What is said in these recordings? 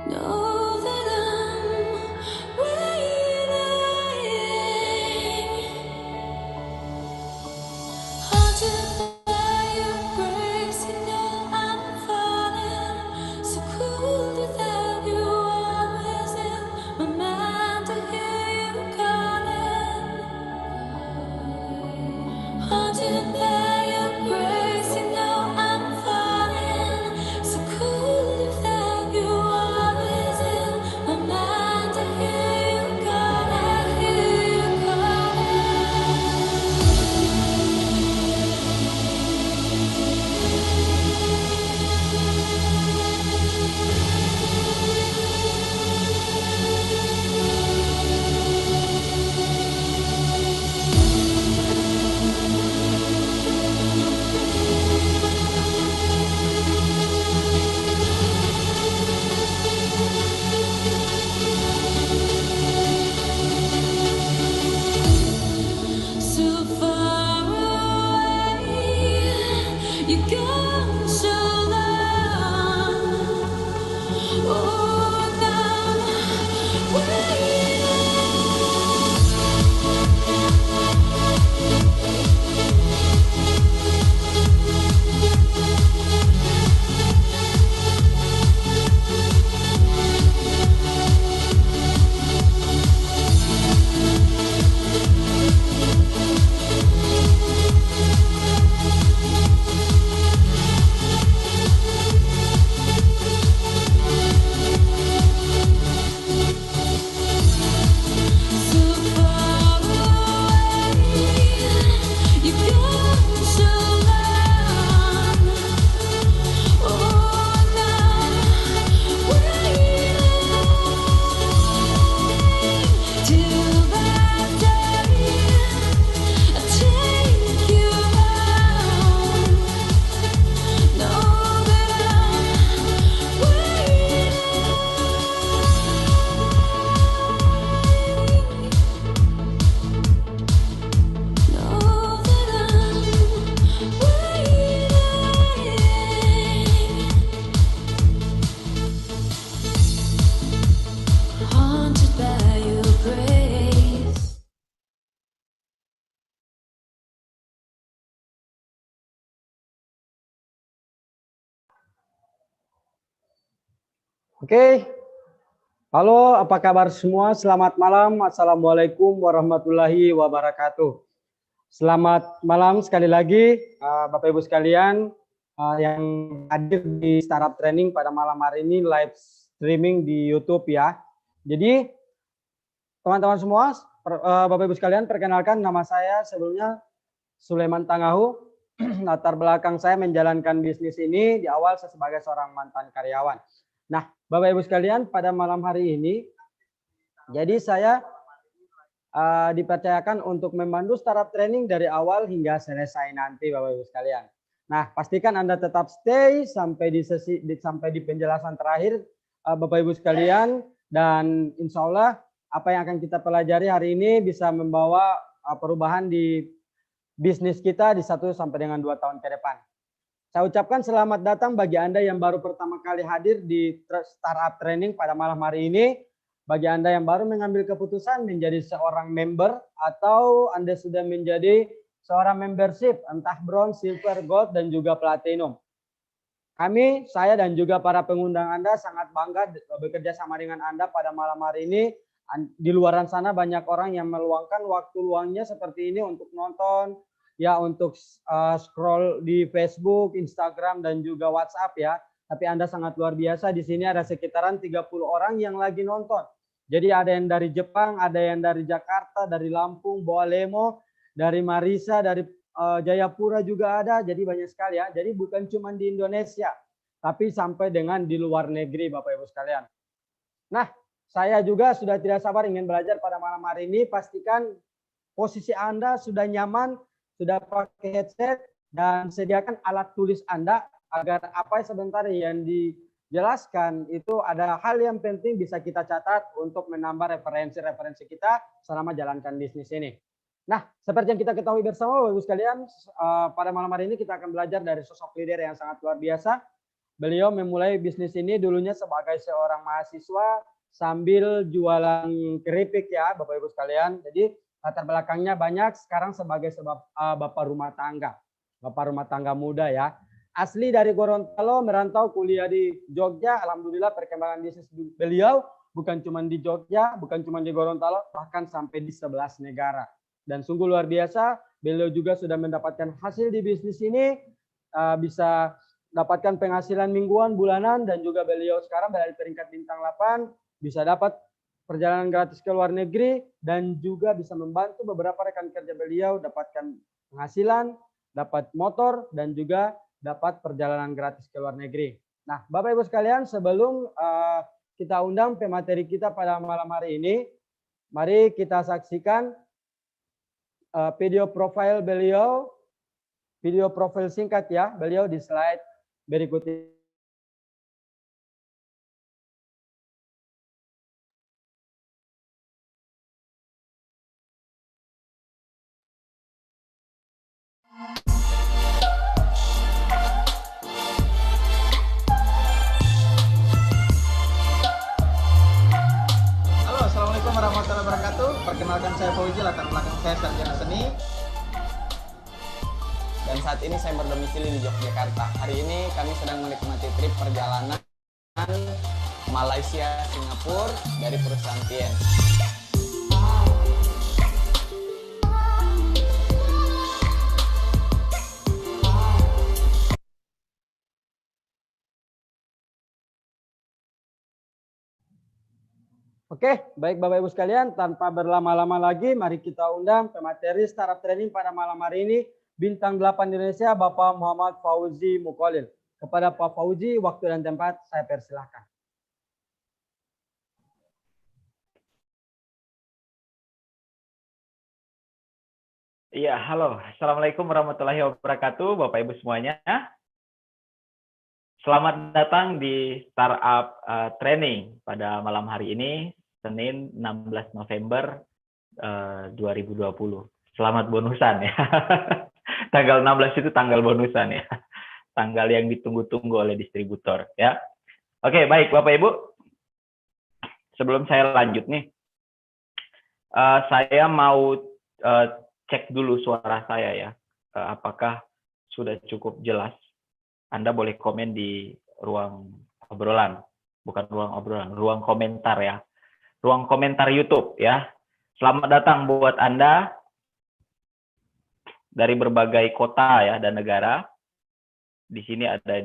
Know that I'm waiting, haunted by your grace. You know I'm falling, so cool without you. Always in my mind to hear you calling. Haunted by your grace, you know I'm falling, so cool without you. Always in my mind to hear you calling, hear you so far away. You gone so long. Oh, now I'm waiting. So far away, you gone so long. Oh, now I'm waiting till that day I take you home. Know that I'm waiting. Know that I'm waiting, haunted by your grace. Oke, halo, apa kabar semua? Selamat malam. Assalamualaikum warahmatullahi wabarakatuh. Selamat malam sekali lagi, Bapak Ibu sekalian yang hadir di Startup Training pada malam hari ini live streaming di YouTube ya. Jadi teman-teman semua, Bapak Ibu sekalian, perkenalkan nama saya sebelumnya Sulaiman Tangahu. Latar belakang saya menjalankan bisnis ini di awal saya sebagai seorang mantan karyawan. Nah, Bapak Ibu sekalian, pada malam hari ini, jadi saya dipercayakan untuk membantu startup training dari awal hingga selesai nanti, Bapak Ibu sekalian. Nah, pastikan Anda tetap stay sampai di penjelasan terakhir, Bapak Ibu sekalian, dan insya Allah apa yang akan kita pelajari hari ini bisa membawa perubahan di bisnis kita di 1 sampai dengan 2 tahun ke depan. Saya ucapkan selamat datang bagi Anda yang baru pertama kali hadir di Startup Training pada malam hari ini. Bagi Anda yang baru mengambil keputusan menjadi seorang member atau Anda sudah menjadi seorang membership, entah bronze, silver, gold, dan juga platinum. Kami, saya dan juga para pengundang Anda sangat bangga bekerja sama dengan Anda pada malam hari ini. Di luaran sana banyak orang yang meluangkan waktu luangnya seperti ini untuk nonton, ya untuk scroll di Facebook, Instagram, dan juga WhatsApp ya. Tapi Anda sangat luar biasa. Di sini ada sekitaran 30 orang yang lagi nonton. Jadi ada yang dari Jepang, ada yang dari Jakarta, dari Lampung, Bawalemo, dari Marisa, dari Jayapura juga ada. Jadi banyak sekali ya. Jadi bukan cuma di Indonesia, tapi sampai dengan di luar negeri, Bapak Ibu sekalian. Nah, saya juga sudah tidak sabar ingin belajar pada malam hari ini. Pastikan posisi Anda sudah nyaman, sudah pakai headset, dan sediakan alat tulis Anda agar apa sebentar yang dijelaskan itu ada hal yang penting bisa kita catat untuk menambah referensi-referensi kita selama jalankan bisnis ini. Nah, seperti yang kita ketahui bersama Bapak Ibu sekalian, pada malam hari ini kita akan belajar dari sosok leader yang sangat luar biasa, beliau memulai bisnis ini dulunya sebagai seorang mahasiswa sambil jualan keripik ya Bapak Ibu sekalian. Jadi latar belakangnya banyak, sekarang sebagai bapak rumah tangga. Bapak rumah tangga muda ya. Asli dari Gorontalo, merantau kuliah di Jogja. Alhamdulillah perkembangan bisnis beliau bukan cuma di Jogja, bukan cuma di Gorontalo, bahkan sampai di 11 negara. Dan sungguh luar biasa, beliau juga sudah mendapatkan hasil di bisnis ini, bisa dapatkan penghasilan mingguan, bulanan, dan juga beliau sekarang berada di peringkat bintang 8, bisa dapat perjalanan gratis ke luar negeri, dan juga bisa membantu beberapa rekan kerja beliau dapatkan penghasilan, dapat motor, dan juga dapat perjalanan gratis ke luar negeri. Nah, Bapak Ibu sekalian, sebelum kita undang pemateri kita pada malam hari ini, mari kita saksikan video profil beliau, video profil singkat ya, beliau di slide berikut ini. Halo, Assalamualaikum warahmatullahi wabarakatuh. Perkenalkan saya Fauzi, latar belakang saya sarjana seni. Dan saat ini saya berdomisili di Yogyakarta. Hari ini kami sedang menikmati trip perjalanan Malaysia Singapura dari perusahaan Tien. Oke, baik Bapak Ibu sekalian, tanpa berlama-lama lagi, mari kita undang pemateri startup training pada malam hari ini, Bintang 8 Indonesia, Bapak Muhammad Fauzi Mukolil. Kepada Pak Fauzi, waktu dan tempat saya persilahkan. Iya, halo. Assalamualaikum warahmatullahi wabarakatuh, Bapak Ibu semuanya. Selamat datang di Startup Training pada malam hari ini, Senin 16 November 2020. Selamat bonusan ya. Tanggal 16 itu tanggal bonusan ya. Tanggal yang ditunggu-tunggu oleh distributor ya. Oke, baik Bapak Ibu. Sebelum saya lanjut nih, saya mau cek dulu suara saya ya. Apakah sudah cukup jelas? Anda boleh komen di ruang obrolan, bukan ruang obrolan, ruang komentar ya. Ruang komentar YouTube ya. Selamat datang buat Anda dari berbagai kota ya dan negara. Di sini ada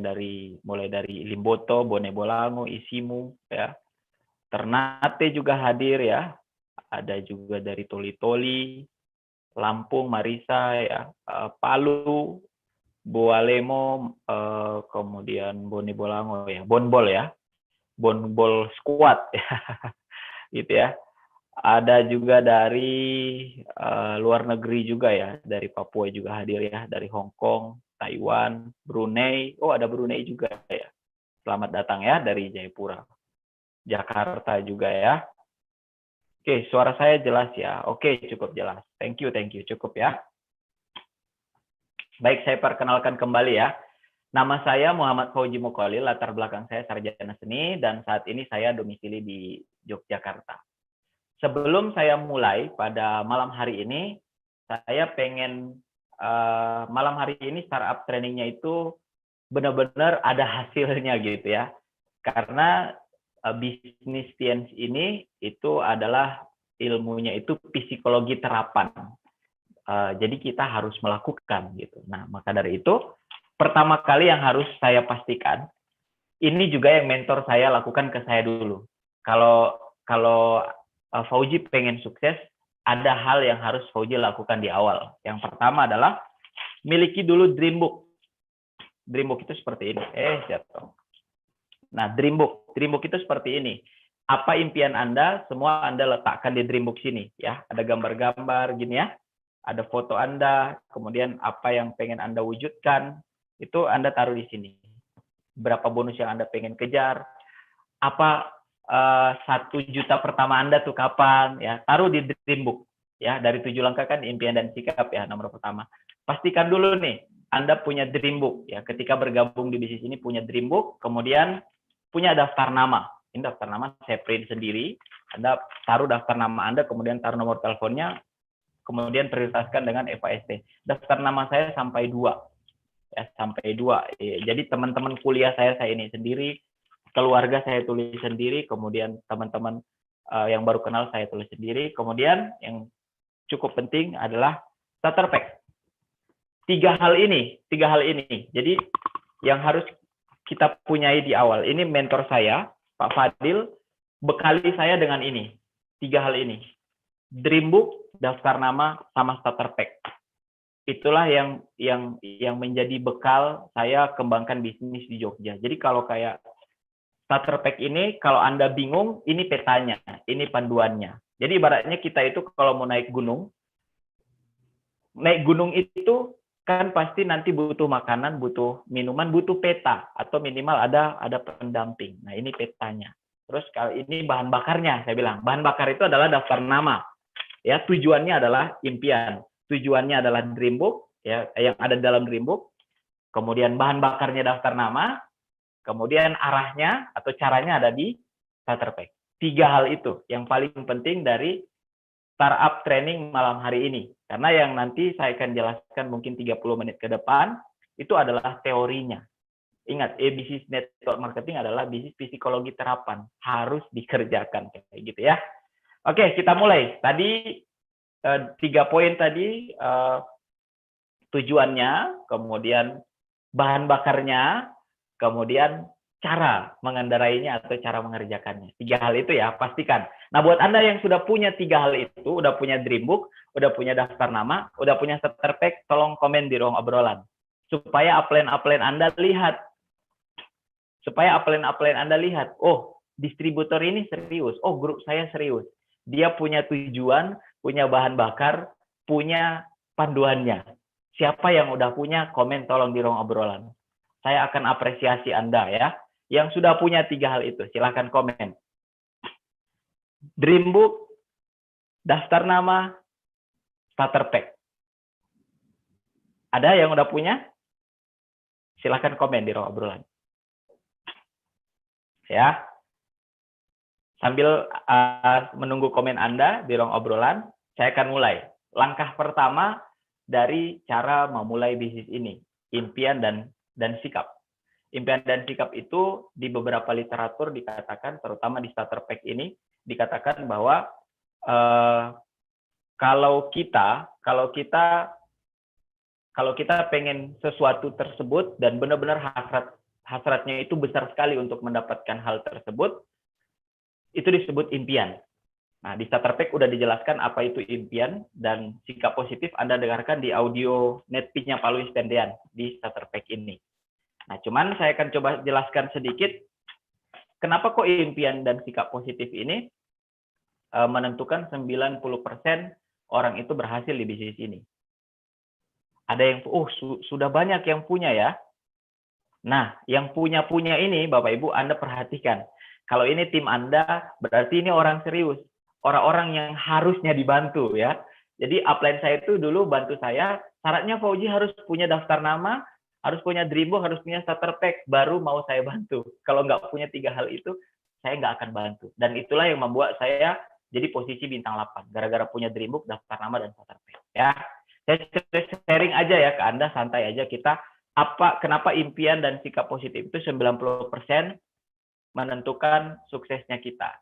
mulai dari Limboto, Bone Bolango, Isimu ya. Ternate juga hadir ya. Ada juga dari Toli-Toli, Lampung, Marisa ya, Palu, Boalemo, kemudian Bone Bolango ya, Bonbol ya, Bonbol Squad ya, gitu ya. Ada juga dari luar negeri juga ya, dari Papua juga hadir ya, dari Hong Kong, Taiwan, Brunei. Oh, ada Brunei juga ya. Selamat datang ya dari Jayapura, Jakarta juga ya. Oke, suara saya jelas ya. Oke, cukup jelas. Thank you, cukup ya. Baik, saya perkenalkan kembali ya. Nama saya Muhammad Fauzi Mukolil, latar belakang saya sarjana seni, dan saat ini saya domisili di Yogyakarta. Sebelum saya mulai pada malam hari ini, saya pengen malam hari ini startup trainingnya itu benar-benar ada hasilnya gitu ya. Karena bisnis Tiens ini itu adalah ilmunya itu psikologi terapan. Jadi kita harus melakukan gitu. Nah, maka dari itu pertama kali yang harus saya pastikan, ini juga yang mentor saya lakukan ke saya dulu. Kalau Fauzi pengen sukses, ada hal yang harus Fauzi lakukan di awal. Yang pertama adalah miliki dulu dream book. Dream book itu seperti ini. Jatuh. Nah, dream book itu seperti ini. Apa impian Anda, semua Anda letakkan di dream book sini ya. Ada gambar-gambar gini ya. Ada foto Anda, kemudian apa yang pengen Anda wujudkan, itu Anda taruh di sini. Berapa bonus yang Anda pengen kejar, apa 1 juta pertama Anda tuh kapan, ya taruh di dream book. Ya, dari 7 langkah kan impian dan sikap ya, nomor pertama. pastikan dulu nih, Anda punya dream book ya. Ketika bergabung di bisnis ini punya dream book, kemudian punya daftar nama. Ini daftar nama saya print sendiri. Anda taruh daftar nama Anda, kemudian taruh nomor teleponnya, kemudian prioritaskan dengan FAST. Daftar nama saya sampai 2. Ya, sampai 2. Jadi teman-teman kuliah saya ini sendiri, keluarga saya tulis sendiri, kemudian teman-teman yang baru kenal saya tulis sendiri, kemudian yang cukup penting adalah starter pack. Tiga hal ini. Jadi yang harus kita punyai di awal. Ini mentor saya, Pak Fadil, bekali saya dengan ini. 3 hal ini. Dream book, daftar nama, sama starter pack. Itulah yang menjadi bekal saya kembangkan bisnis di Jogja. Jadi kalau kayak starter pack ini, kalau Anda bingung, ini petanya, ini panduannya. Jadi ibaratnya kita itu kalau mau naik gunung itu kan pasti nanti butuh makanan, butuh minuman, butuh peta, atau minimal ada pendamping. Nah, ini petanya. Terus kali ini bahan bakarnya, saya bilang. Bahan bakar itu adalah daftar nama. Ya, tujuannya adalah impian. Tujuannya adalah dream book, ya, yang ada dalam dream book. Kemudian bahan bakarnya daftar nama. Kemudian arahnya atau caranya ada di starter pack. 3 hal itu yang paling penting dari startup training malam hari ini. Karena yang nanti saya akan jelaskan mungkin 30 menit ke depan, itu adalah teorinya. Ingat, bisnis network marketing adalah bisnis psikologi terapan. Harus dikerjakan. Kayak gitu ya. Oke, kita mulai. Tadi 3 poin tadi, tujuannya, kemudian bahan bakarnya, kemudian cara mengendarainya atau cara mengerjakannya. 3 hal itu ya, pastikan. Nah, buat Anda yang sudah punya 3 hal itu, udah punya dream book, udah punya daftar nama, udah punya starter pack, tolong komen di ruang obrolan. Supaya upline Anda lihat. Oh, distributor ini serius. Oh, grup saya serius. Dia punya tujuan, punya bahan bakar, punya panduannya. Siapa yang udah punya, komen tolong di ruang obrolan. Saya akan apresiasi Anda ya. Yang sudah punya 3 hal itu, silahkan komen. Dream book, daftar nama, starter pack. Ada yang udah punya? Silahkan komen di ruang obrolan. Ya. Sambil menunggu komen Anda di ruang obrolan, saya akan mulai. Langkah pertama dari cara memulai bisnis ini, impian dan sikap. Impian dan sikap itu di beberapa literatur dikatakan, terutama di starter pack ini, dikatakan bahwa kalau kita pengen sesuatu tersebut dan benar-benar hasratnya itu besar sekali untuk mendapatkan hal tersebut, itu disebut impian. Nah, di starter pack udah dijelaskan apa itu impian dan sikap positif. Anda dengarkan di audio netpeak-nya Pak Luis Tendean di starter pack ini. Nah, cuman saya akan coba jelaskan sedikit kenapa kok impian dan sikap positif ini menentukan 90% orang itu berhasil di bisnis ini. Ada yang, sudah banyak yang punya ya. Nah, yang punya ini, Bapak Ibu, Anda perhatikan. Kalau ini tim Anda, berarti ini orang serius. Orang-orang yang harusnya dibantu ya. Jadi upline saya itu dulu bantu saya, syaratnya Fauji harus punya daftar nama, harus punya dream book, harus punya starter pack, baru mau saya bantu. Kalau nggak punya 3 hal itu, saya nggak akan bantu. Dan itulah yang membuat saya jadi posisi bintang 8. Gara-gara punya dream book, daftar nama, dan starter pack. Ya, saya sharing aja ya ke Anda, santai aja kita. Kenapa impian dan sikap positif itu 90% menentukan suksesnya kita.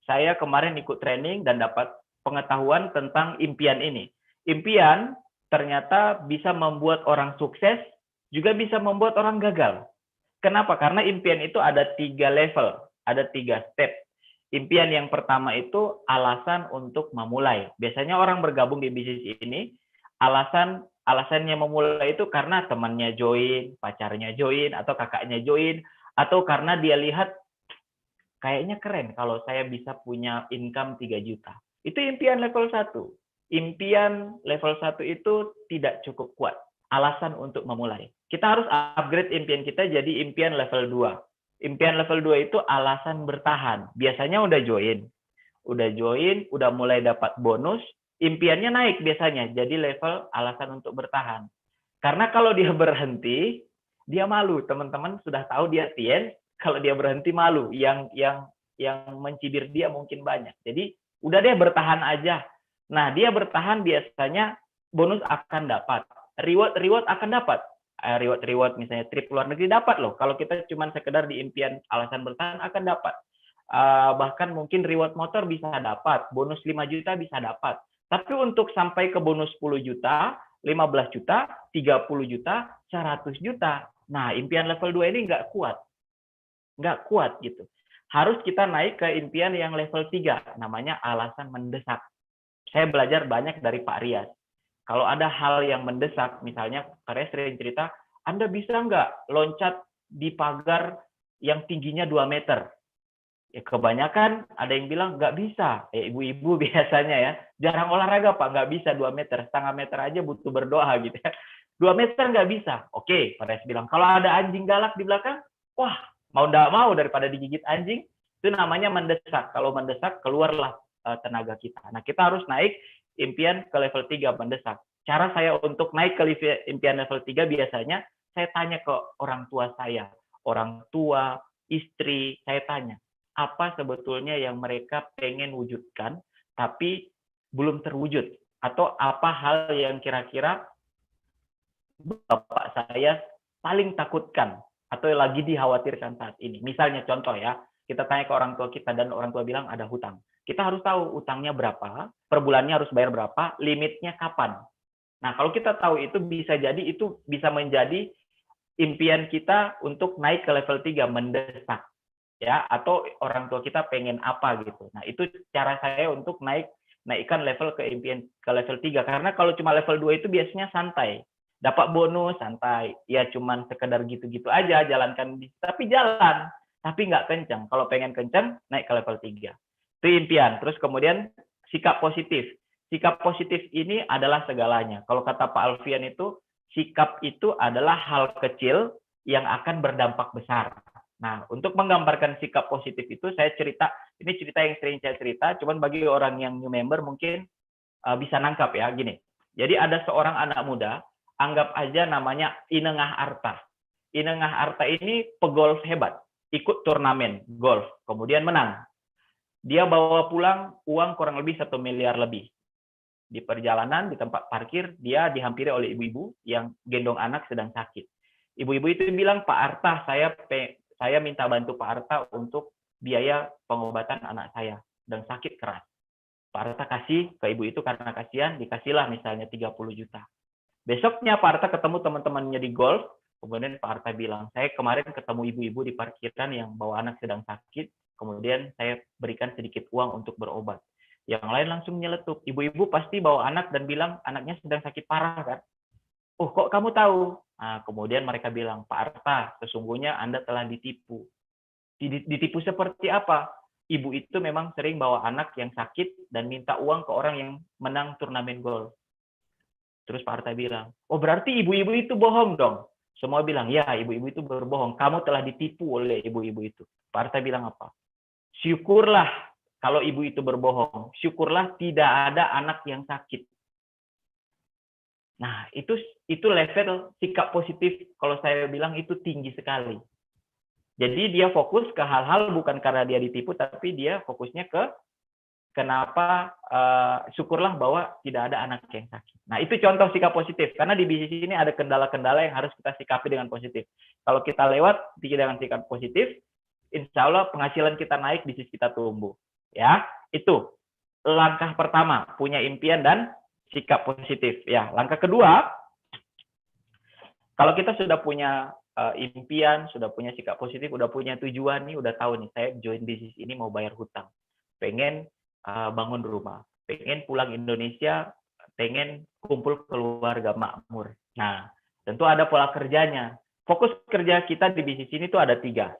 Saya kemarin ikut training dan dapat pengetahuan tentang impian ini. Impian ternyata bisa membuat orang sukses, juga bisa membuat orang gagal. Kenapa? Karena impian itu ada 3 level, ada 3 step. Impian yang pertama itu alasan untuk memulai. Biasanya orang bergabung di bisnis ini, alasannya memulai itu karena temannya join, pacarnya join, atau kakaknya join, atau karena dia lihat kayaknya keren kalau saya bisa punya income 3 juta. Itu impian level 1. Impian level 1 itu tidak cukup kuat. Alasan untuk memulai. Kita harus upgrade impian kita jadi impian level 2. Impian level 2 itu alasan bertahan. Biasanya udah join, udah mulai dapat bonus, impiannya naik biasanya. Jadi level alasan untuk bertahan. Karena kalau dia berhenti, dia malu. Teman-teman sudah tahu dia Tien, kalau dia berhenti malu. Yang mencibir dia mungkin banyak. Jadi udah deh bertahan aja. Nah, dia bertahan biasanya bonus akan dapat. Reward akan dapat. Reward misalnya trip luar negeri dapat loh. Kalau kita cuma sekedar di impian alasan bertahan akan dapat. Bahkan mungkin reward motor bisa dapat. Bonus 5 juta bisa dapat. Tapi untuk sampai ke bonus 10 juta, 15 juta, 30 juta, 100 juta. Nah, impian level 2 ini nggak kuat. Nggak kuat gitu. Harus kita naik ke impian yang level 3, namanya alasan mendesak. Saya belajar banyak dari Pak Rias. Kalau ada hal yang mendesak, misalnya Pak Rias sering cerita, Anda bisa nggak loncat di pagar yang tingginya 2 meter? Ya, kebanyakan ada yang bilang nggak bisa. Ibu-ibu biasanya ya, jarang olahraga Pak, nggak bisa 2 meter, setengah meter aja butuh berdoa gitu ya. 2 meter nggak bisa. Oke, Pak Rias bilang, kalau ada anjing galak di belakang, wah, mau nggak mau daripada digigit anjing, itu namanya mendesak. Kalau mendesak, keluarlah tenaga kita. Nah, kita harus naik impian ke level 3, mendesak. Cara saya untuk naik ke impian level 3 biasanya, saya tanya ke orang tua saya. Orang tua, istri, saya tanya, apa sebetulnya yang mereka pengen wujudkan, tapi belum terwujud? Atau apa hal yang kira-kira bapak saya paling takutkan atau lagi dikhawatirkan saat ini? Misalnya contoh ya, kita tanya ke orang tua kita dan orang tua bilang ada hutang. Kita harus tahu utangnya berapa, per bulannya harus bayar berapa, limitnya kapan. Nah, kalau kita tahu itu bisa jadi itu bisa menjadi impian kita untuk naik ke level 3, mendesak. Ya, atau orang tua kita pengen apa gitu. Nah, itu cara saya untuk naikkan level ke impian ke level 3. Karena kalau cuma level 2 itu biasanya santai. Dapat bonus santai. Ya cuman sekedar gitu-gitu aja jalankan, tapi jalan, tapi nggak kencang. Kalau pengen kencang, naik ke level 3. Itu impian. Terus kemudian sikap positif. Sikap positif ini adalah segalanya. Kalau kata Pak Alfian itu, sikap itu adalah hal kecil yang akan berdampak besar. Nah, untuk menggambarkan sikap positif itu saya cerita, ini cerita yang sering saya cerita, cuman bagi orang yang new member mungkin bisa nangkap ya, gini. Jadi ada seorang anak muda, anggap aja namanya Inengah Arta. Inengah Arta ini pegolf hebat, ikut turnamen golf, kemudian menang. Dia bawa pulang uang kurang lebih 1 miliar lebih. Di perjalanan, di tempat parkir, dia dihampiri oleh ibu-ibu yang gendong anak sedang sakit. Ibu-ibu itu bilang, Pak Arta, saya minta bantu Pak Arta untuk biaya pengobatan anak saya dan sakit keras. Pak Arta kasih ke ibu itu karena kasihan, dikasihlah misalnya 30 juta. Besoknya Pak Arta ketemu teman-temannya di golf, kemudian Pak Arta bilang, saya kemarin ketemu ibu-ibu di parkiran yang bawa anak sedang sakit, kemudian saya berikan sedikit uang untuk berobat. Yang lain langsung nyeletuk. Ibu-ibu pasti bawa anak dan bilang anaknya sedang sakit parah kan? Oh, kok kamu tahu? Nah, kemudian mereka bilang, Pak Arta, sesungguhnya Anda telah ditipu. Ditipu seperti apa? Ibu itu memang sering bawa anak yang sakit dan minta uang ke orang yang menang turnamen golf. Terus Pak Arta bilang, oh berarti ibu-ibu itu bohong dong. Semua bilang, ya ibu-ibu itu berbohong. Kamu telah ditipu oleh ibu-ibu itu. Pak Arta bilang apa? Syukurlah kalau ibu itu berbohong. Syukurlah tidak ada anak yang sakit. Nah, itu level sikap positif, kalau saya bilang itu tinggi sekali. Jadi dia fokus ke hal-hal bukan karena dia ditipu, tapi dia fokusnya ke kenapa syukurlah bahwa tidak ada anak yang sakit. Nah, itu contoh sikap positif. Karena di bisnis ini ada kendala-kendala yang harus kita sikapi dengan positif. Kalau kita lewat dengan sikap positif, insya Allah penghasilan kita naik, bisnis kita tumbuh. Ya, itu langkah pertama, punya impian dan sikap positif. Ya, langkah kedua, kalau kita sudah punya impian, sudah punya sikap positif, udah punya tujuan nih, udah tahu nih, saya join bisnis ini mau bayar hutang, pengen bangun rumah, pengen pulang Indonesia, pengen kumpul keluarga makmur. Nah, tentu ada pola kerjanya. Fokus kerja kita di bisnis ini tuh ada 3.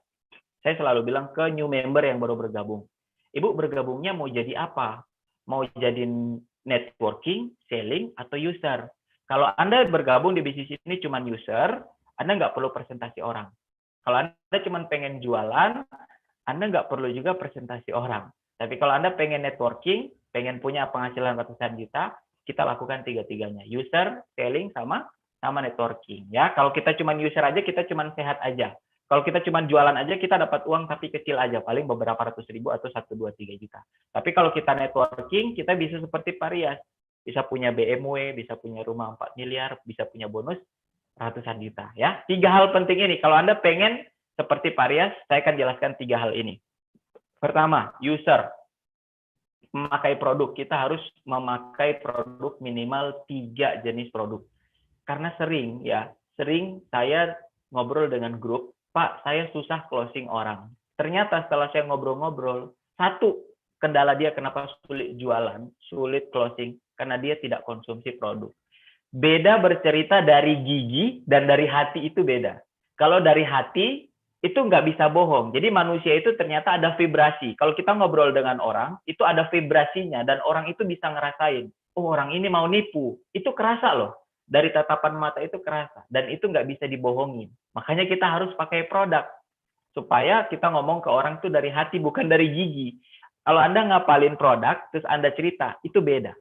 Saya selalu bilang ke new member yang baru bergabung, Ibu bergabungnya mau jadi apa? Mau jadi networking, selling, atau user? Kalau Anda bergabung di bisnis ini cuma user, Anda nggak perlu presentasi orang. Kalau Anda cuma pengen jualan, Anda nggak perlu juga presentasi orang. Tapi kalau Anda pengen networking, pengen punya penghasilan ratusan juta, kita lakukan 3-tiganya. User, selling, sama sama networking ya. Kalau kita cuma user aja, kita cuma sehat aja. Kalau kita cuma jualan aja, kita dapat uang tapi kecil aja, paling beberapa ratus ribu atau 1, 2, 3 juta. Tapi kalau kita networking, kita bisa seperti Pak Rias. Bisa punya BMW, bisa punya rumah 4 miliar, bisa punya bonus ratusan juta. Ya, 3 hal penting ini. Kalau Anda pengen seperti Pak Rias, saya akan jelaskan 3 hal ini. Pertama, user. Memakai produk. Kita harus memakai produk minimal 3 jenis produk. Karena sering saya ngobrol dengan grup, Pak, saya susah closing orang. Ternyata setelah saya ngobrol-ngobrol, satu kendala dia kenapa sulit jualan, sulit closing, karena dia tidak konsumsi produk. Beda bercerita dari gigi dan dari hati itu beda. Kalau dari hati, itu nggak bisa bohong. Jadi manusia itu ternyata ada vibrasi. Kalau kita ngobrol dengan orang, itu ada vibrasinya, dan orang itu bisa ngerasain, oh orang ini mau nipu. Itu kerasa loh. Dari tatapan mata itu kerasa, dan itu nggak bisa dibohongin. Makanya kita harus pakai produk supaya kita ngomong ke orang itu dari hati, bukan dari gigi. Kalau Anda ngapalin produk terus Anda cerita, itu beda.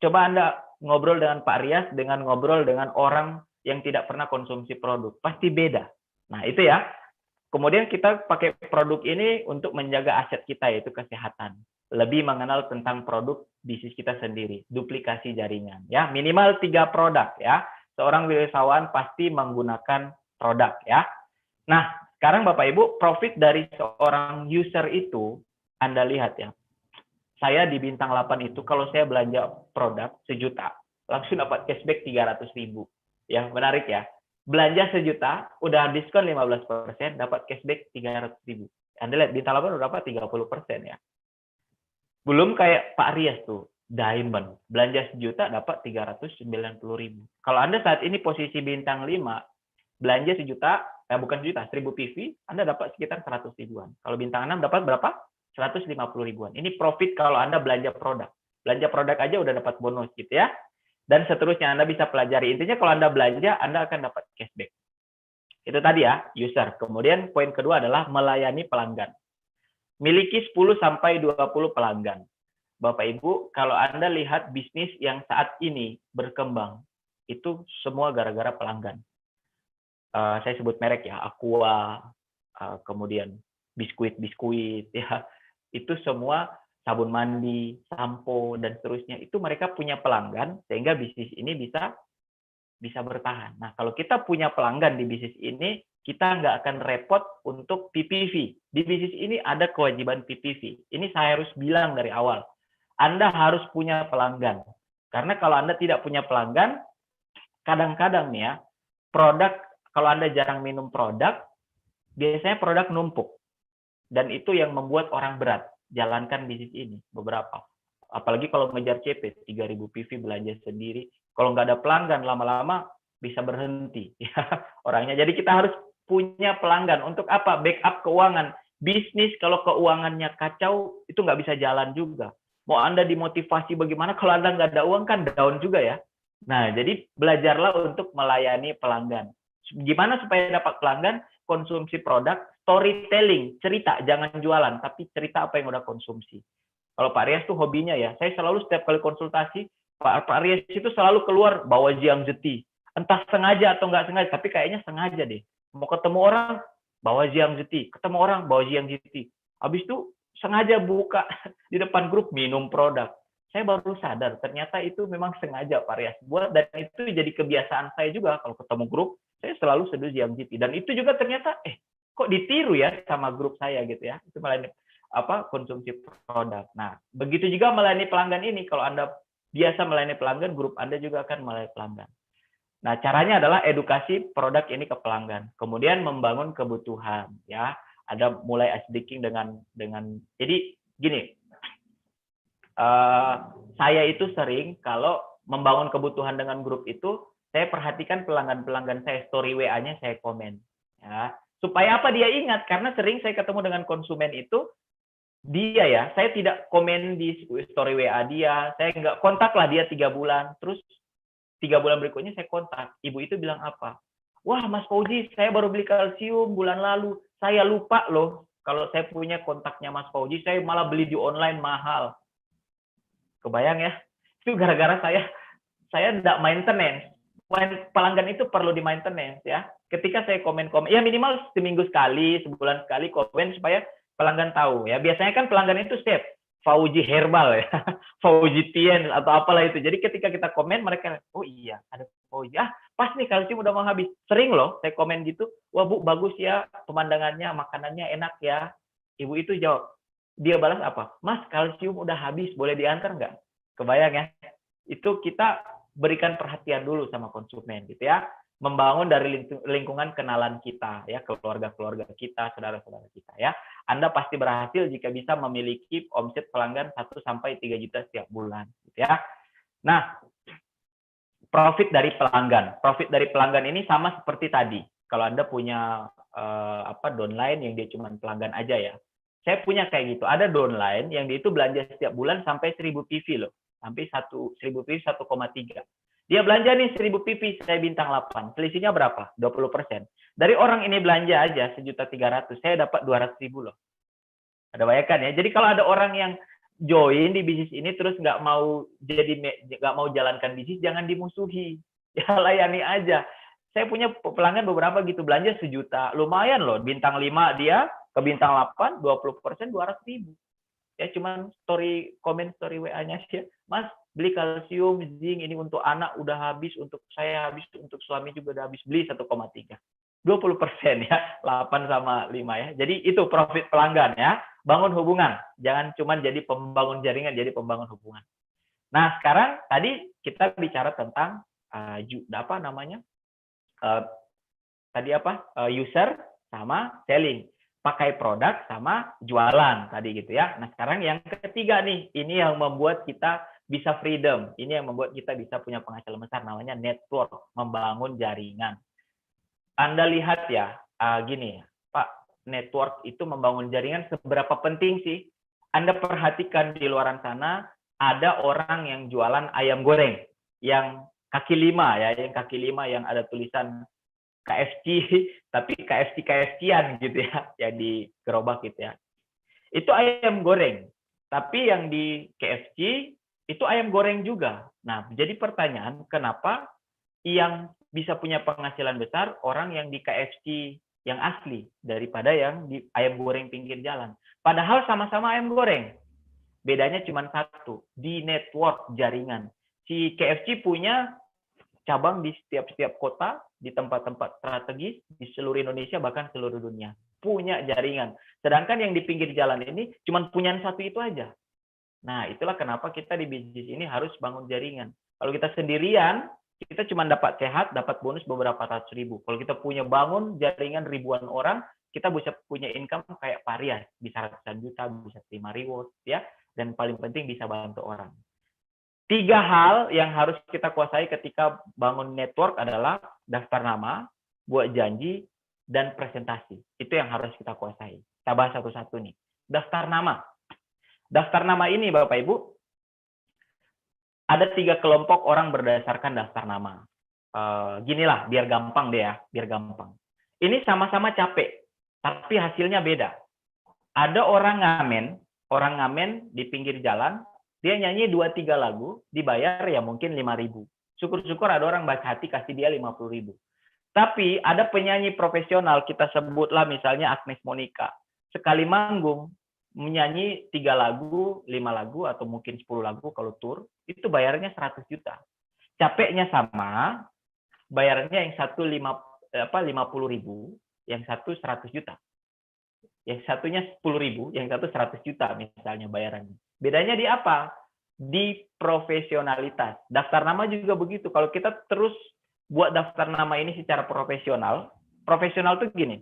Coba Anda ngobrol dengan Pak Rias dengan ngobrol dengan orang yang tidak pernah konsumsi produk, pasti beda. Nah itu ya. Kemudian kita pakai produk ini untuk menjaga aset kita, yaitu kesehatan. Lebih mengenal tentang produk bisnis kita sendiri, duplikasi jaringan. Ya, minimal 3 produk ya. Seorang wirausahawan pasti menggunakan produk ya. Nah, sekarang Bapak Ibu, profit dari seorang user itu Anda lihat ya. Saya di bintang 8 itu kalau saya belanja produk 1 juta, langsung dapat cashback 300.000. Ya, menarik ya. Belanja 1 juta, udah diskon 15%, dapat cashback 300.000. Anda lihat bintang 8 udah dapat 30% ya. Belum kayak Pak Rias tuh, Diamond. Belanja 1 juta dapat 390.000. Kalau Anda saat ini posisi bintang 5, belanja 1 juta, bukan 1 juta, 1000 PV, Anda dapat sekitar 100 ribuan. Kalau bintang 6 dapat berapa? 150 ribuan. Ini profit kalau Anda belanja produk. Belanja produk aja udah dapat bonus gitu ya. Dan seterusnya Anda bisa pelajari. Intinya kalau Anda belanja, Anda akan dapat cashback. Itu tadi ya, user. Kemudian poin kedua adalah melayani pelanggan. Miliki 10-20 pelanggan. Bapak Ibu, kalau Anda lihat bisnis yang saat ini berkembang, itu semua gara-gara pelanggan. Saya sebut merek ya, Aqua, kemudian biskuit ya. Itu semua sabun mandi, sampo, dan seterusnya. Itu mereka punya pelanggan, sehingga bisnis ini bisa bertahan. Nah, kalau kita punya pelanggan di bisnis ini, kita nggak akan repot untuk PPV. Di bisnis ini ada kewajiban PPV. Ini saya harus bilang dari awal. Anda harus punya pelanggan. Karena kalau Anda tidak punya pelanggan, kadang-kadang nih ya, produk, kalau Anda jarang minum produk, biasanya produk numpuk. Dan itu yang membuat orang berat. Jalankan bisnis ini, beberapa. Apalagi kalau ngejar CP, 3.000 PV belanja sendiri. Kalau nggak ada pelanggan, lama-lama bisa berhenti. Ya, orangnya. Jadi kita harus punya pelanggan. Untuk apa? Backup keuangan. Bisnis kalau keuangannya kacau, itu nggak bisa jalan juga. Mau Anda dimotivasi bagaimana, kalau Anda nggak ada uang kan down juga ya. Nah, jadi belajarlah untuk melayani pelanggan. Gimana supaya dapat pelanggan? Konsumsi produk, storytelling, cerita, jangan jualan, tapi cerita apa yang udah konsumsi. Kalau Pak Rias tuh hobinya ya, saya selalu setiap kali konsultasi, Pak Rias itu selalu keluar bawa Jiang Zeti. Entah sengaja atau nggak sengaja, tapi kayaknya sengaja deh. Mau ketemu orang, bawa Jiang Zeti. Ketemu orang, bawa Jiang Zeti. Habis itu sengaja buka di depan grup, minum produk. Saya baru sadar, ternyata itu memang sengaja Pak Rias buat, dan itu jadi kebiasaan saya juga. Kalau ketemu grup, saya selalu seduh Jiang Zeti. Dan itu juga ternyata, kok ditiru ya sama grup saya gitu ya. Itu melayani konsumsi produk. Nah, begitu juga melayani pelanggan ini. Kalau Anda biasa melayani pelanggan, grup Anda juga akan melayani pelanggan. Nah, caranya adalah edukasi produk ini ke pelanggan. Kemudian membangun kebutuhan ya. Ada mulai ice breaking dengan jadi gini. Saya itu sering kalau membangun kebutuhan dengan grup itu, saya perhatikan pelanggan-pelanggan saya, story WA-nya saya komen. Ya. Supaya apa dia ingat, karena sering saya ketemu dengan konsumen itu, dia ya, saya tidak komen di story WA dia, saya nggak kontak lah dia 3 bulan, terus 3 bulan berikutnya saya kontak, ibu itu bilang apa? Wah Mas Fauzi, saya baru beli kalsium bulan lalu, saya lupa loh, kalau saya punya kontaknya Mas Fauzi, saya malah beli di online mahal. Kebayang ya, itu gara-gara saya tidak maintenance. pelanggan itu perlu di maintenance ya. Ketika saya komen-komen, ya minimal seminggu sekali, sebulan sekali komen supaya pelanggan tahu ya. Biasanya kan pelanggan itu save Fauji Herbal ya, Fauji Tien atau apalah itu. Jadi ketika kita komen mereka, oh iya ada Fauji, pas nih kalsium udah mau habis. Sering loh saya komen gitu, wah Bu bagus ya pemandangannya, makanannya enak ya. Ibu itu jawab, dia balas apa? Mas kalsium udah habis, boleh diantar nggak? Kebayang ya? Itu kita berikan perhatian dulu sama konsumen gitu ya. Membangun dari lingkungan kenalan kita ya, keluarga-keluarga kita, saudara-saudara kita ya. Anda pasti berhasil jika bisa memiliki omset pelanggan 1 sampai 3 juta setiap bulan gitu ya. Nah, profit dari pelanggan. Profit dari pelanggan ini sama seperti tadi. Kalau Anda punya downline yang dia cuma pelanggan aja ya. Saya punya kayak gitu. Ada downline yang dia itu belanja setiap bulan sampai 1000 PV loh. Sampai 1000 PV 1,3. Dia belanja nih 1000 PV, saya bintang 8. Selisihnya berapa? 20%. Dari orang ini belanja aja 1.300.000, saya dapat 200.000 loh. Ada bayangkan ya. Jadi kalau ada orang yang join di bisnis ini terus nggak mau jalankan bisnis, jangan dimusuhi. Ya layani aja. Saya punya pelanggan beberapa gitu, belanja 1 juta. Lumayan loh, bintang 5 dia ke bintang 8, 20%, 200.000. Ya cuman komen story WA-nya sih, Mas beli kalsium, zinc ini untuk anak udah habis, untuk saya habis, untuk suami juga udah habis, beli 1,3. 20% ya, 8 sama 5 ya. Jadi itu profit pelanggan ya. Bangun hubungan, jangan cuman jadi pembangun jaringan, jadi pembangun hubungan. Nah, sekarang tadi kita bicara tentang user sama selling. Pakai produk sama jualan tadi gitu ya. Nah, sekarang yang ketiga nih, ini yang membuat kita bisa freedom. Ini yang membuat kita bisa punya penghasilan besar, namanya network, membangun jaringan. Anda lihat ya, gini ya, Pak, network itu membangun jaringan seberapa penting sih? Anda perhatikan di luaran sana, ada orang yang jualan ayam goreng, yang kaki 5 ya, yang kaki 5 yang ada tulisan KFC, tapi KFC-an gitu ya, yang di gerobak gitu ya. Itu ayam goreng, tapi yang di KFC itu ayam goreng juga. Nah, jadi pertanyaan, kenapa yang bisa punya penghasilan besar orang yang di KFC yang asli daripada yang di ayam goreng pinggir jalan? Padahal sama-sama ayam goreng. Bedanya cuma satu, di network jaringan. Si KFC punya cabang di setiap kota, di tempat-tempat strategis, di seluruh Indonesia, bahkan seluruh dunia. Punya jaringan. Sedangkan yang di pinggir jalan ini cuma punya satu itu aja. Nah, itulah kenapa kita di bisnis ini harus bangun jaringan. Kalau kita sendirian, kita cuma dapat sehat, dapat bonus beberapa ratus ribu. Kalau kita punya bangun jaringan ribuan orang, kita bisa punya income kayak Pak Rias, bisa ratusan juta, bisa terima reward, ya. Dan paling penting bisa bantu orang. 3 hal yang harus kita kuasai ketika bangun network adalah daftar nama, buat janji, dan presentasi. Itu yang harus kita kuasai. Kita bahas satu-satu nih. Daftar nama. Daftar nama ini, Bapak Ibu, ada 3 kelompok orang berdasarkan daftar nama. Ginilah, biar gampang deh ya, biar gampang. Ini sama-sama capek, tapi hasilnya beda. Ada orang ngamen di pinggir jalan, dia nyanyi 2-3 lagu, dibayar ya mungkin 5.000. Syukur-syukur ada orang baik hati kasih dia 50.000. Tapi ada penyanyi profesional, kita sebutlah misalnya Agnes Monica. Sekali manggung, menyanyi 3 lagu, 5 lagu, atau mungkin 10 lagu kalau tour, itu bayarnya 100 juta. Capeknya sama, bayarnya yang satu 50.000, yang satu 100 juta. Yang satunya 10.000, yang satu 100 juta misalnya bayarannya. Bedanya di apa? Di profesionalitas. Daftar nama juga begitu. Kalau kita terus buat daftar nama ini secara profesional tuh gini.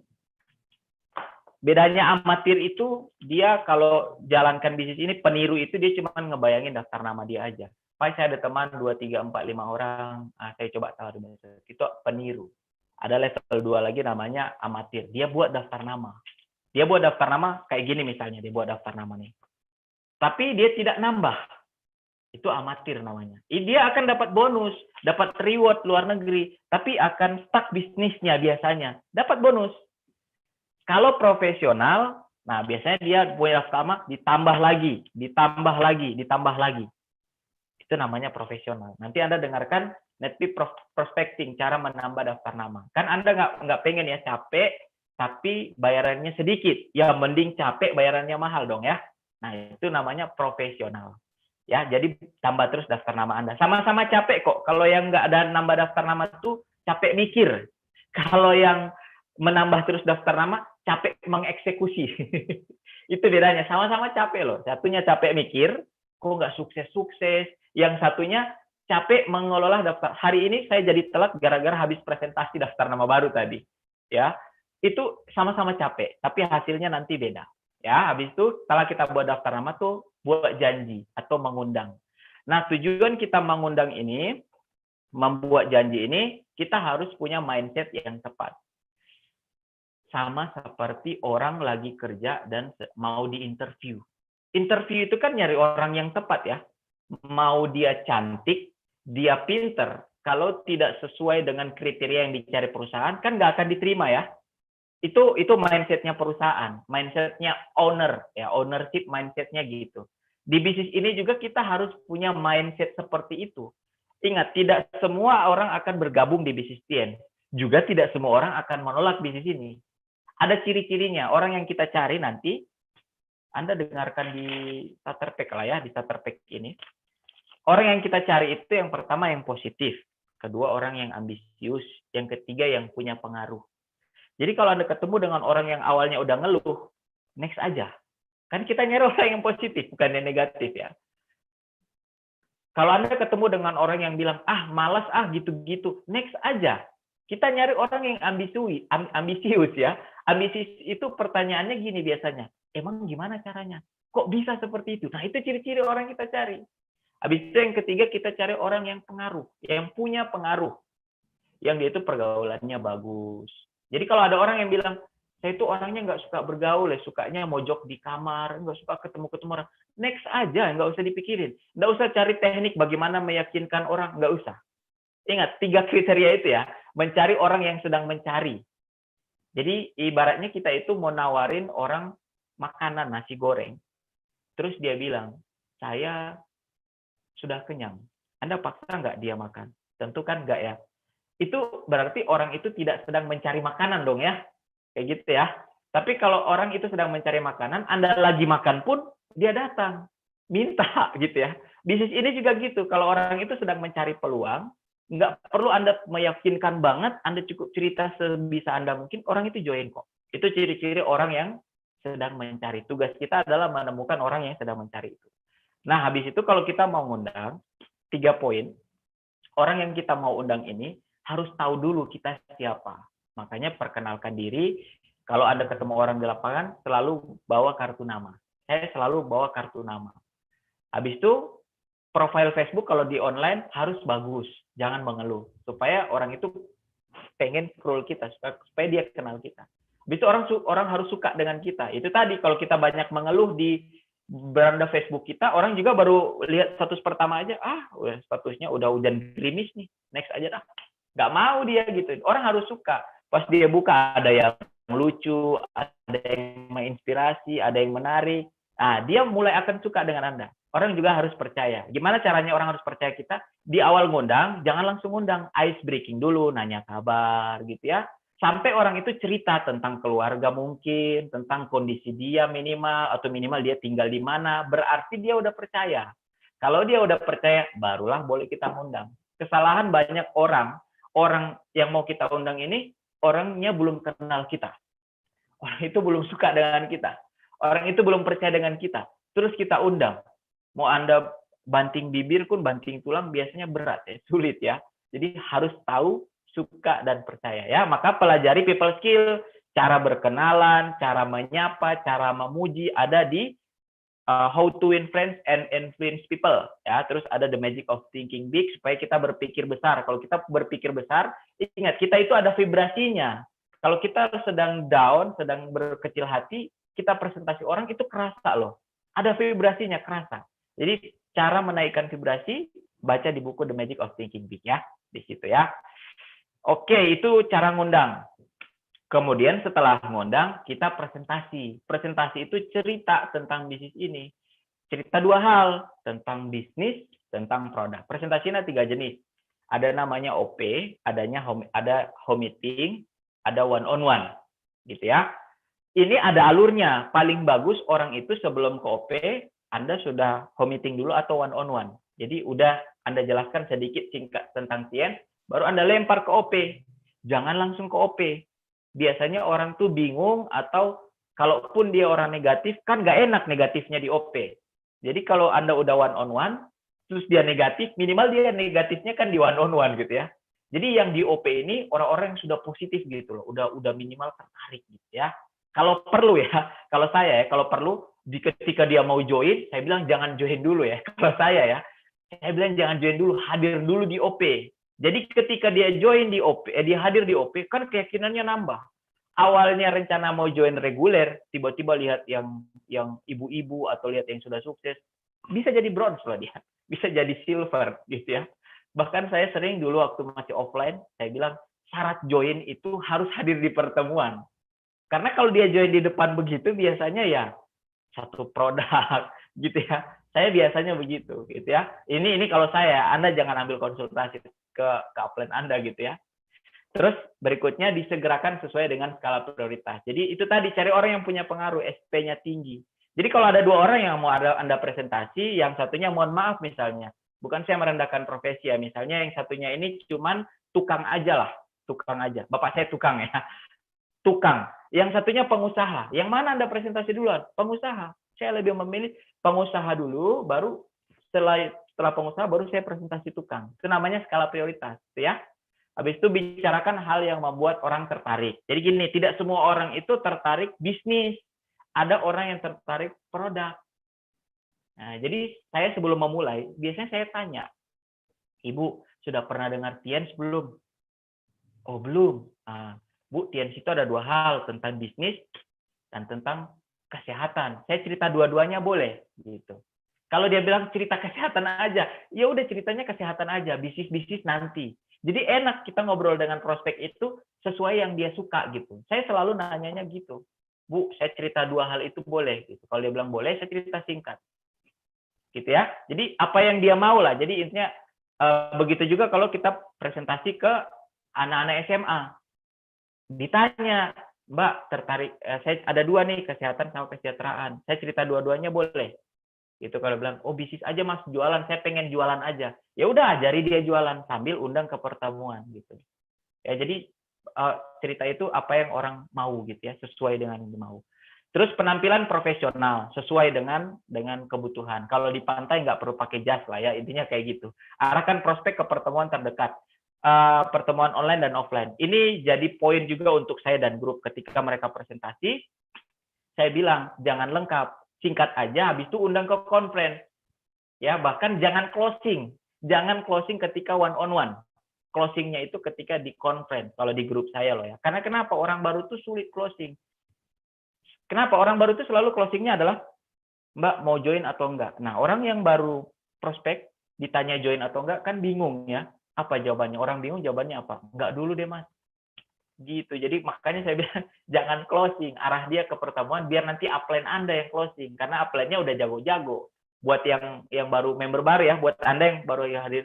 Bedanya amatir itu, dia kalau jalankan bisnis ini, peniru itu dia cuma ngebayangin daftar nama dia aja. Pak, saya ada teman 2, 3, 4, 5 orang, saya coba taruh besok. Itu peniru. Ada level 2 lagi namanya amatir. Dia buat daftar nama. Dia buat daftar nama kayak gini misalnya, dia buat daftar nama nih. Tapi dia tidak nambah. Itu amatir namanya. Dia akan dapat bonus, dapat reward luar negeri, tapi akan stuck bisnisnya biasanya. Dapat bonus. Kalau profesional, nah biasanya dia punya daftar nama, ditambah lagi. Itu namanya profesional. Nanti Anda dengarkan prospecting, cara menambah daftar nama. Kan Anda nggak pengen ya capek, tapi bayarannya sedikit. Ya mending capek bayarannya mahal dong ya. Nah itu namanya profesional. Ya, jadi tambah terus daftar nama Anda. Sama-sama capek kok. Kalau yang nggak ada nambah daftar nama tuh capek mikir. Kalau yang menambah terus daftar nama, capek mengeksekusi. Itu bedanya. Sama-sama capek loh. Satunya capek mikir, kok nggak sukses-sukses. Yang satunya capek mengelola daftar. Hari ini saya jadi telat gara-gara habis presentasi daftar nama baru tadi. Ya, itu sama-sama capek, tapi hasilnya nanti beda. Ya, habis itu setelah kita buat daftar nama tuh buat janji atau mengundang. Nah, tujuan kita mengundang ini, membuat janji ini, kita harus punya mindset yang tepat. Sama seperti orang lagi kerja dan mau diinterview. Interview itu kan nyari orang yang tepat ya. Mau dia cantik, dia pinter, kalau tidak sesuai dengan kriteria yang dicari perusahaan, kan nggak akan diterima ya. Itu mindsetnya perusahaan, mindsetnya owner, ya ownership mindsetnya gitu. Di bisnis ini juga kita harus punya mindset seperti itu. Ingat, tidak semua orang akan bergabung di bisnis TN. Juga tidak semua orang akan menolak bisnis ini. Ada ciri-cirinya. Orang yang kita cari nanti, Anda dengarkan di starter pack lah ya, di starter pack ini. Orang yang kita cari itu yang pertama yang positif, kedua orang yang ambisius, yang ketiga yang punya pengaruh. Jadi kalau Anda ketemu dengan orang yang awalnya udah ngeluh, next aja. Kan kita nyari orang yang positif, bukan yang negatif ya. Kalau Anda ketemu dengan orang yang bilang, malas gitu-gitu, next aja. Kita nyari orang yang ambisius ya. Ambisius itu pertanyaannya gini biasanya, emang gimana caranya? Kok bisa seperti itu? Nah itu ciri-ciri orang yang kita cari. Habis itu yang ketiga kita cari orang yang pengaruh, yang punya pengaruh. Yang dia itu pergaulannya bagus. Jadi kalau ada orang yang bilang, saya itu orangnya nggak suka bergaul, sukanya mojok di kamar, nggak suka ketemu orang. Next aja, nggak usah dipikirin. Nggak usah cari teknik bagaimana meyakinkan orang, nggak usah. Ingat, 3 kriteria itu ya, mencari orang yang sedang mencari. Jadi ibaratnya kita itu mau nawarin orang makanan, nasi goreng. Terus dia bilang, saya sudah kenyang. Anda paksa nggak dia makan? Tentu kan nggak ya. Itu berarti orang itu tidak sedang mencari makanan dong ya. Kayak gitu ya. Tapi kalau orang itu sedang mencari makanan, Anda lagi makan pun, dia datang. Minta gitu ya. Bisnis ini juga gitu. Kalau orang itu sedang mencari peluang, nggak perlu Anda meyakinkan banget, Anda cukup cerita sebisa Anda mungkin, orang itu join kok. Itu ciri-ciri orang yang sedang mencari. Tugas kita adalah menemukan orang yang sedang mencari itu. Nah, habis itu kalau kita mau ngundang, 3 poin. Orang yang kita mau undang ini harus tahu dulu kita siapa. Makanya perkenalkan diri. Kalau Anda ketemu orang di lapangan, selalu bawa kartu nama. Saya selalu bawa kartu nama. Habis itu, profil Facebook kalau di online harus bagus. Jangan mengeluh. Supaya orang itu pengen scroll kita. Supaya dia kenal kita. Habis itu orang harus suka dengan kita. Itu tadi, kalau kita banyak mengeluh di beranda Facebook kita, orang juga baru lihat status pertama aja, statusnya udah hujan gerimis nih, next aja dah. Nggak mau dia gitu. Orang harus suka. Pas dia buka, ada yang lucu, ada yang menginspirasi, ada yang menarik. Nah, dia mulai akan suka dengan Anda. Orang juga harus percaya. Gimana caranya orang harus percaya kita? Di awal ngundang, jangan langsung ngundang. Ice breaking dulu, nanya kabar gitu ya. Sampai orang itu cerita tentang keluarga mungkin, tentang kondisi dia minimal, atau minimal dia tinggal di mana. Berarti dia udah percaya. Kalau dia udah percaya, barulah boleh kita ngundang. Kesalahan banyak orang yang mau kita undang ini, orangnya belum kenal kita. Orang itu belum suka dengan kita. Orang itu belum percaya dengan kita. Terus kita undang. Mau Anda banting bibir pun, banting tulang biasanya berat ya, sulit ya. Jadi harus tahu, suka, dan percaya ya. Maka pelajari people skill, cara berkenalan, cara menyapa, cara memuji, ada di How to Win Friends and Influence People ya. Terus ada The Magic of Thinking Big, supaya kita berpikir besar. Kalau kita berpikir besar, ingat kita itu ada vibrasinya. Kalau kita sedang down, sedang berkecil hati, kita presentasi orang itu kerasa loh. Ada vibrasinya, kerasa. Jadi cara menaikkan vibrasi, baca di buku The Magic of Thinking Big ya, di situ ya. Oke, itu cara ngundang. Kemudian setelah ngundang, kita presentasi. Presentasi itu cerita tentang bisnis ini. Cerita 2 hal, tentang bisnis, tentang produk. Presentasinya 3 jenis. Ada namanya OP, ada home meeting, ada one on one, gitu ya. Ini ada alurnya. Paling bagus orang itu sebelum ke OP, Anda sudah home meeting dulu atau one on one. Jadi udah Anda jelaskan sedikit singkat tentang klien, baru Anda lempar ke OP. Jangan langsung ke OP. Biasanya orang tuh bingung, atau kalaupun dia orang negatif, kan nggak enak negatifnya di OP. Jadi kalau Anda udah one on one, terus dia negatif, minimal dia negatifnya kan di one on one gitu ya. Jadi yang di OP ini orang-orang yang sudah positif gitu loh, udah minimal tertarik gitu ya. Kalau perlu ya, kalau saya ya, kalau perlu ketika dia mau join, saya bilang jangan join dulu ya. Kalau saya bilang jangan join dulu, hadir dulu di OP. Jadi ketika dia join di OP, dia hadir di OP, kan keyakinannya nambah. Awalnya rencana mau join reguler, tiba-tiba lihat yang ibu-ibu atau lihat yang sudah sukses, bisa jadi bronze loh dia, bisa jadi silver gitu ya. Bahkan saya sering dulu waktu masih offline, saya bilang syarat join itu harus hadir di pertemuan. Karena kalau dia join di depan begitu, biasanya ya satu produk gitu ya. Saya biasanya begitu gitu ya. Ini kalau saya, Anda jangan ambil konsultasi ke upline Anda gitu ya. Terus berikutnya disegerakan sesuai dengan skala prioritas. Jadi itu tadi, cari orang yang punya pengaruh, SP-nya tinggi. Jadi kalau ada dua orang yang mau Anda presentasi, yang satunya mohon maaf misalnya, bukan saya merendahkan profesi ya, misalnya yang satunya ini cuman tukang aja lah, tukang aja. Bapak saya tukang ya, tukang. Yang satunya pengusaha. Yang mana Anda presentasi duluan? Pengusaha. Saya lebih memilih pengusaha dulu, baru setelah pengusaha baru saya presentasi tukang. Itu namanya skala prioritas, ya. Habis itu bicarakan hal yang membuat orang tertarik. Jadi gini, tidak semua orang itu tertarik bisnis. Ada orang yang tertarik produk. Nah, jadi saya sebelum memulai, biasanya saya tanya, Ibu, sudah pernah dengar TIENS belum? Oh, belum. Bu, TIENS itu ada dua hal, tentang bisnis dan tentang kesehatan. Saya cerita dua-duanya boleh, gitu. Kalau dia bilang cerita kesehatan aja, ya udah ceritanya kesehatan aja, bisnis nanti. Jadi enak kita ngobrol dengan prospek itu sesuai yang dia suka gitu. Saya selalu nanyanya gitu, Bu, saya cerita dua hal itu boleh? Gitu. Kalau dia bilang boleh, saya cerita singkat, gitu ya. Jadi apa yang dia mau lah. Jadi intinya begitu juga kalau kita presentasi ke anak-anak SMA, ditanya, Mbak tertarik? Saya ada dua nih, kesehatan sama kesejahteraan. Saya cerita dua-duanya boleh? Gitu. Kalau bilang, oh bisnis aja Mas, jualan, saya pengen jualan aja. Ya udah, ajari dia jualan sambil undang ke pertemuan gitu. Ya jadi cerita itu apa yang orang mau gitu ya, sesuai dengan yang dia mau. Terus penampilan profesional sesuai dengan kebutuhan. Kalau di pantai nggak perlu pakai jas lah ya, intinya kayak gitu. Arahkan prospek ke pertemuan terdekat. Pertemuan online dan offline. Ini jadi poin juga untuk saya dan grup ketika mereka presentasi. Saya bilang jangan lengkap. Singkat aja, habis itu undang ke conference. Ya, bahkan jangan closing. Jangan closing ketika one on one. Closingnya itu ketika di conference, kalau di grup saya loh ya. Karena kenapa? Orang baru tuh sulit closing. Kenapa? Orang baru tuh selalu closingnya adalah, Mbak mau join atau enggak? Nah, orang yang baru prospek, ditanya join atau enggak, kan bingung ya. Apa jawabannya? Orang bingung jawabannya apa? Enggak dulu deh Mas. Gitu. Jadi makanya saya bilang jangan closing, arah dia ke pertemuan biar nanti upline Anda yang closing, karena upline-nya udah jago-jago. Buat yang baru member baru ya, buat Anda yang baru yang hadir,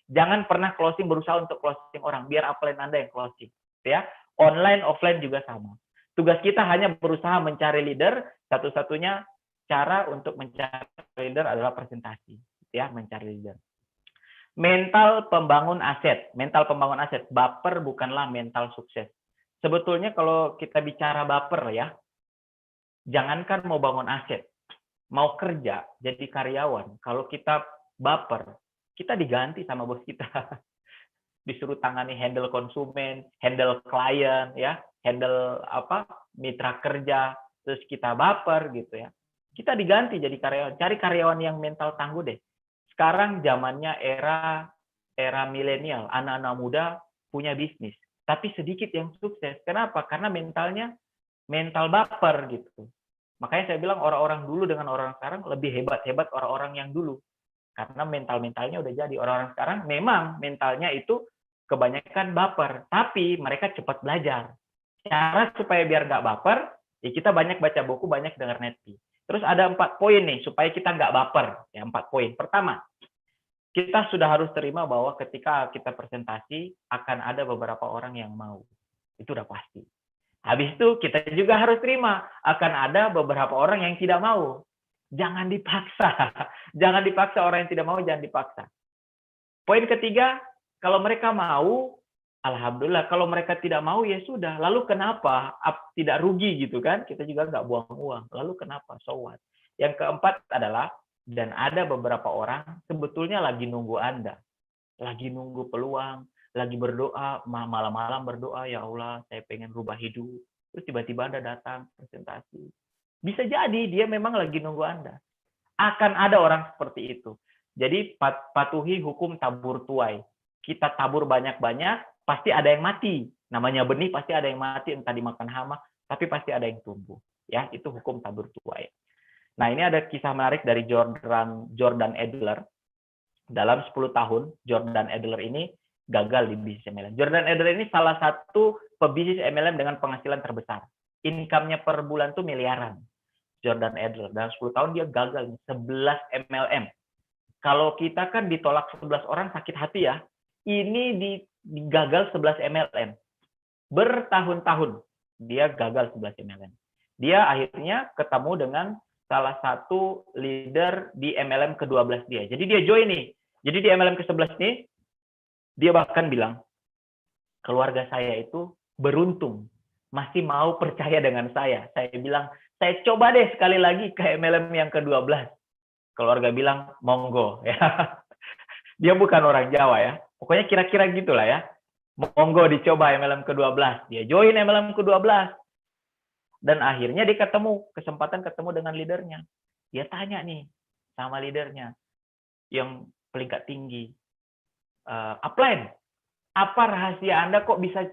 jangan pernah closing, berusaha untuk closing orang, biar upline Anda yang closing, ya. Online offline juga sama. Tugas kita hanya berusaha mencari leader, satu-satunya cara untuk mencari leader adalah presentasi, ya, mencari leader. Mental pembangun aset. Mental pembangun aset. Baper bukanlah mental sukses. Sebetulnya kalau kita bicara baper ya, jangankan mau bangun aset, mau kerja, jadi karyawan. Kalau kita baper, kita diganti sama bos kita. Disuruh tangani handle konsumen, handle klien, ya, handle mitra kerja, terus kita baper gitu ya. Kita diganti jadi karyawan. Cari karyawan yang mental tangguh deh. Sekarang zamannya era milenial, anak-anak muda punya bisnis, tapi sedikit yang sukses. Kenapa? Karena mental baper gitu. Makanya saya bilang orang-orang dulu dengan orang sekarang lebih hebat orang-orang yang dulu. Karena mentalnya udah jadi. Orang-orang sekarang memang mentalnya itu kebanyakan baper, tapi mereka cepat belajar. Cara supaya biar nggak baper, ya kita banyak baca buku, banyak dengar Netflix. Terus ada 4 poin nih supaya kita nggak baper. Ya, 4 poin. Pertama, kita sudah harus terima bahwa ketika kita presentasi akan ada beberapa orang yang mau. Itu udah pasti. Habis itu kita juga harus terima akan ada beberapa orang yang tidak mau. Jangan dipaksa. Jangan dipaksa, orang yang tidak mau jangan dipaksa. Poin ketiga, kalau mereka mau, alhamdulillah. Kalau mereka tidak mau, ya sudah. Lalu kenapa? Tidak rugi gitu kan? Kita juga nggak buang uang. Lalu kenapa? So what? Yang keempat adalah, dan ada beberapa orang sebetulnya lagi nunggu Anda. Lagi nunggu peluang, lagi berdoa, malam-malam berdoa, ya Allah, saya pengen rubah hidup. Terus tiba-tiba Anda datang presentasi. Bisa jadi dia memang lagi nunggu Anda. Akan ada orang seperti itu. Jadi patuhi hukum tabur tuai. Kita tabur banyak-banyak, pasti ada yang mati. Namanya benih pasti ada yang mati, entah dimakan hama, tapi pasti ada yang tumbuh. Ya, itu hukum tabur tuai. Nah, ini ada kisah menarik dari Jordan Adler. Dalam 10 tahun, Jordan Adler ini gagal di bisnis MLM. Jordan Adler ini salah satu pebisnis MLM dengan penghasilan terbesar. Income-nya per bulan tuh miliaran. Jordan Adler. Dalam 10 tahun dia gagal 11 MLM. Kalau kita kan ditolak 11 orang sakit hati ya. Ini digagal 11 MLM. Bertahun-tahun dia gagal 11 MLM. Dia akhirnya ketemu dengan salah satu leader di MLM ke-12 dia. Jadi dia join nih. Jadi di MLM ke-11 nih, dia bahkan bilang, keluarga saya itu beruntung, masih mau percaya dengan saya. Saya bilang, saya coba deh sekali lagi ke MLM yang ke-12. Keluarga bilang, monggo. Ya. Dia bukan orang Jawa ya. Pokoknya kira-kira gitulah ya. Monggo dicoba MLM ke-12. Dia join MLM ke-12. Dan akhirnya dia kesempatan ketemu dengan leadernya. Dia tanya nih sama leadernya yang peringkat tinggi, upline, apa rahasia Anda kok bisa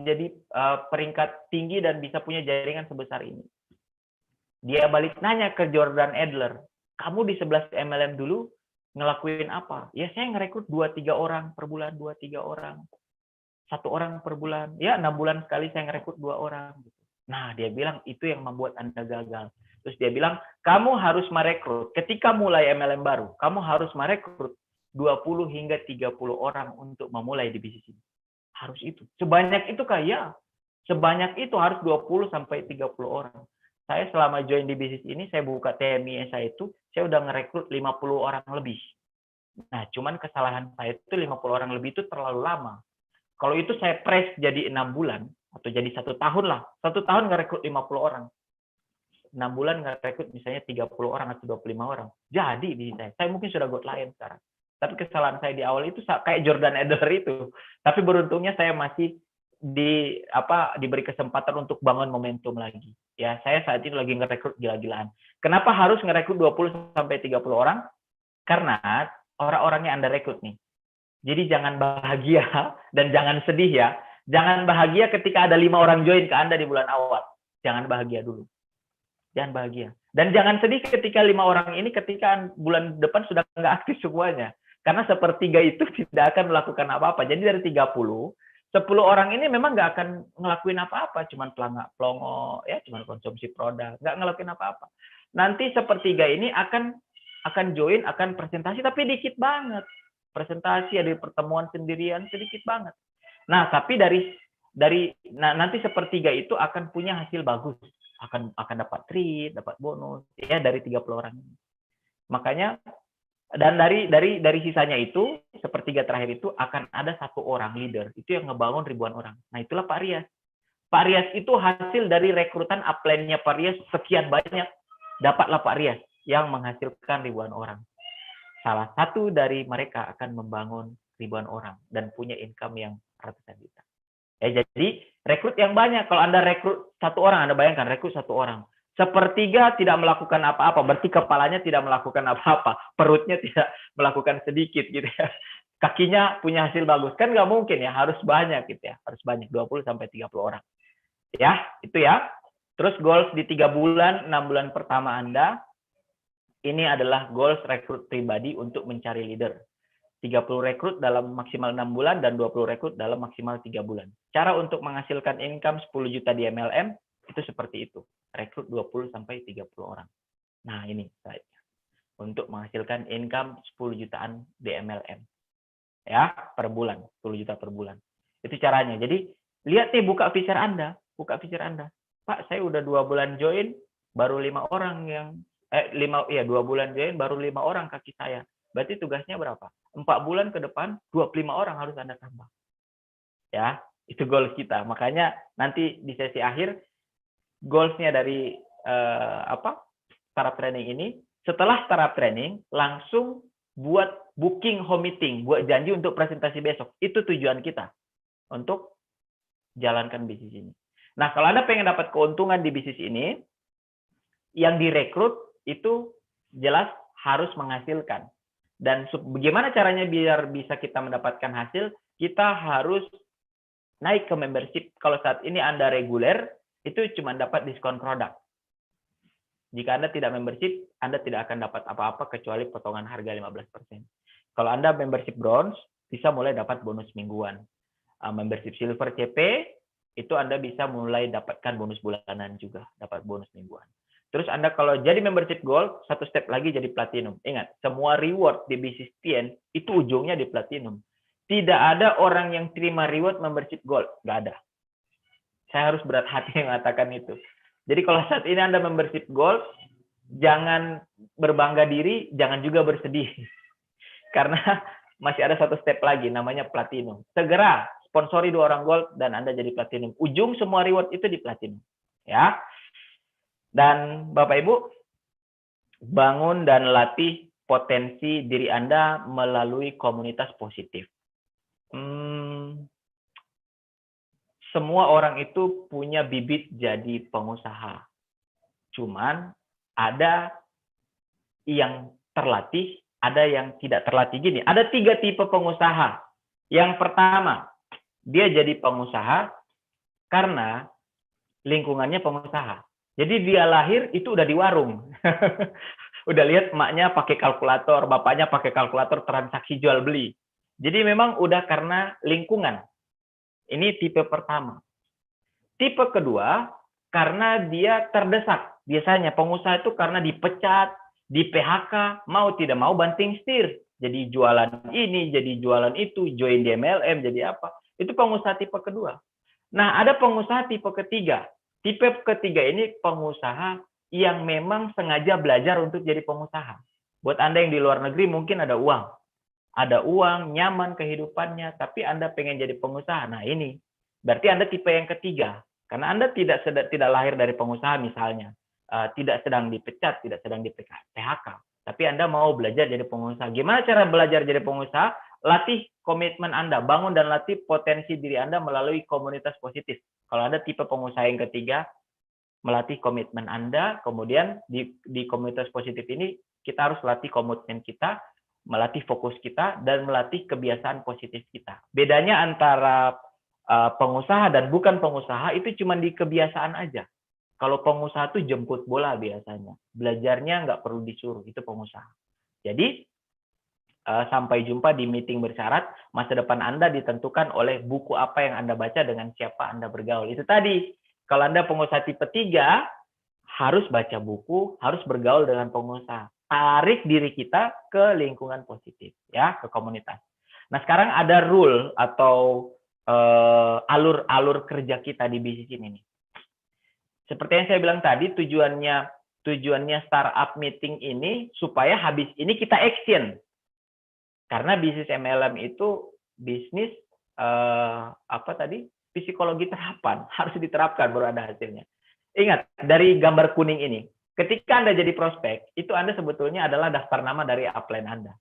jadi peringkat tinggi dan bisa punya jaringan sebesar ini? Dia balik nanya ke Jordan Adler, kamu di 11 MLM dulu ngelakuin apa? Ya saya ngerekrut 2-3 orang per bulan, 2-3 orang. 1 orang per bulan. Ya 6 bulan sekali saya ngerekrut 2 orang. Nah, dia bilang itu yang membuat Anda gagal. Terus dia bilang, kamu harus merekrut. Ketika mulai MLM baru, kamu harus merekrut 20 hingga 30 orang untuk memulai di bisnis ini. Harus itu. Sebanyak itu kah? Ya. Sebanyak itu harus 20 sampai 30 orang. Saya selama join di bisnis ini, saya buka TMI saya itu, saya udah ngerekrut 50 orang lebih. Nah, cuman kesalahan saya itu 50 orang lebih itu terlalu lama. Kalau itu saya press jadi 6 bulan, atau jadi 1 tahun lah. 1 tahun ngerekrut 50 orang. 6 bulan ngerekrut misalnya 30 orang atau 25 orang. Jadi di saya mungkin sudah got lain sekarang. Tapi kesalahan saya di awal itu kayak Jordan Adler itu. Tapi beruntungnya saya masih diberi kesempatan untuk bangun momentum lagi. Ya, saya saat ini lagi ngerekrut gila-gilaan. Kenapa harus ngerekrut 20 sampai 30 orang? Karena orang-orangnya Anda rekrut nih. Jadi jangan bahagia dan jangan sedih ya. Jangan bahagia ketika ada 5 orang join ke Anda di bulan awal. Jangan bahagia dulu. Jangan bahagia. Dan jangan sedih ketika 5 orang ini ketika bulan depan sudah nggak aktif semuanya. Karena sepertiga itu tidak akan melakukan apa-apa. Jadi dari 30, 10 orang ini memang nggak akan ngelakuin apa-apa. Cuman pelongo, ya cuman konsumsi produk. Nggak ngelakuin apa-apa. Nanti sepertiga ini akan join, akan presentasi, tapi dikit banget. Presentasi, ada pertemuan sendirian, sedikit banget. Nah, tapi nanti sepertiga itu akan punya hasil bagus, akan dapat treat, dapat bonus ya dari 30 orang ini. Makanya dan dari sisanya itu sepertiga terakhir itu akan ada 1 orang leader itu yang ngebangun ribuan orang. Nah, itulah Pak Rias. Pak Rias itu hasil dari rekrutan upline-nya Pak Rias sekian banyak, dapatlah Pak Rias yang menghasilkan ribuan orang. Salah satu dari mereka akan membangun ribuan orang dan punya income yang ratusan juta. Ya, jadi rekrut yang banyak. Kalau Anda rekrut 1 orang, Anda bayangkan rekrut 1 orang. Sepertiga tidak melakukan apa-apa, berarti kepalanya tidak melakukan apa-apa, perutnya tidak melakukan sedikit gitu ya. Kakinya punya hasil bagus. Kan nggak mungkin ya, harus banyak gitu ya. Harus banyak, 20 sampai 30 orang. Ya, itu ya. Terus goals di 3 bulan, 6 bulan pertama Anda, ini adalah goals rekrut pribadi untuk mencari leader. 30 rekrut dalam maksimal 6 bulan dan 20 rekrut dalam maksimal 3 bulan. Cara untuk menghasilkan income 10 juta di MLM itu seperti itu. Rekrut 20 sampai 30 orang. Nah, ini slide-nya. untuk menghasilkan income 10 jutaan di MLM. Ya, per bulan, 10 juta per bulan. Itu caranya. Jadi, lihat nih buka feature Anda. Pak, saya udah 2 bulan join, baru 5 orang yang 2 bulan join, baru 5 orang kaki saya. Berarti tugasnya berapa? 4 bulan ke depan, 25 orang harus Anda tambah. Ya, itu goals kita. Makanya nanti di sesi akhir, goals-nya dari startup training ini, setelah startup training, langsung buat booking home meeting, buat janji untuk presentasi besok. Itu tujuan kita untuk jalankan bisnis ini. Nah, kalau Anda pengen dapat keuntungan di bisnis ini, yang direkrut itu jelas harus menghasilkan. Dan bagaimana caranya biar bisa kita mendapatkan hasil? Kita harus naik ke membership. Kalau saat ini Anda reguler, itu cuma dapat diskon produk. Jika Anda tidak membership, Anda tidak akan dapat apa-apa kecuali potongan harga 15%. Kalau Anda membership bronze, bisa mulai dapat bonus mingguan. Membership silver CP, itu Anda bisa mulai dapatkan bonus bulanan juga, dapat bonus mingguan. Terus Anda kalau jadi membership gold, satu step lagi jadi platinum. Ingat, semua reward di bisnis Tien, itu ujungnya di platinum. Tidak ada orang yang terima reward membership gold, nggak ada. Saya harus berat hati mengatakan itu. Jadi kalau saat ini Anda membership gold, jangan berbangga diri, jangan juga bersedih. Karena masih ada satu step lagi, namanya platinum. Segera sponsori 2 orang gold dan Anda jadi platinum. Ujung semua reward itu di platinum. Ya. Dan Bapak Ibu, bangun dan latih potensi diri Anda melalui komunitas positif. Semua orang itu punya bibit jadi pengusaha. Cuman ada yang terlatih, ada yang tidak terlatih. Gini, ada 3 tipe pengusaha. Yang pertama, dia jadi pengusaha karena lingkungannya pengusaha. Jadi dia lahir itu udah di warung. Udah lihat emaknya pakai kalkulator, bapaknya pakai kalkulator transaksi jual beli. Jadi memang udah karena lingkungan. Ini tipe pertama. Tipe kedua, karena dia terdesak. Biasanya pengusaha itu karena dipecat, di PHK, mau tidak mau banting setir. Jadi jualan ini, jadi jualan itu, join di MLM, jadi apa. Itu pengusaha tipe kedua. Nah, ada pengusaha tipe ketiga. Tipe ketiga ini pengusaha yang memang sengaja belajar untuk jadi pengusaha. Buat Anda yang di luar negeri mungkin ada uang. Ada uang, nyaman kehidupannya, tapi Anda pengen jadi pengusaha. Nah ini, berarti Anda tipe yang ketiga. Karena Anda tidak lahir dari pengusaha misalnya. Tidak sedang dipecat, tidak sedang di PHK. Tapi Anda mau belajar jadi pengusaha. Gimana cara belajar jadi pengusaha? Latih komitmen Anda. Bangun dan latih potensi diri Anda melalui komunitas positif. Kalau Anda tipe pengusaha yang ketiga, melatih komitmen Anda. Kemudian di komunitas positif ini, kita harus latih komitmen kita, melatih fokus kita, dan melatih kebiasaan positif kita. Bedanya antara pengusaha dan bukan pengusaha itu cuma di kebiasaan aja. Kalau pengusaha itu jemput bola biasanya. Belajarnya nggak perlu disuruh, itu pengusaha. Jadi, sampai jumpa di meeting bersyarat, masa depan Anda ditentukan oleh buku apa yang Anda baca dengan siapa Anda bergaul. Itu tadi, kalau Anda pengusaha tipe 3, harus baca buku, harus bergaul dengan pengusaha. Tarik diri kita ke lingkungan positif, ya, ke komunitas. Nah, sekarang ada rule atau alur kerja kita di bisnis ini. Seperti yang saya bilang tadi, tujuannya startup meeting ini supaya habis ini kita action. Karena bisnis MLM itu bisnis psikologi terapan, harus diterapkan baru ada hasilnya. Ingat, dari gambar kuning ini, ketika Anda jadi prospek, itu Anda sebetulnya adalah daftar nama dari upline Anda.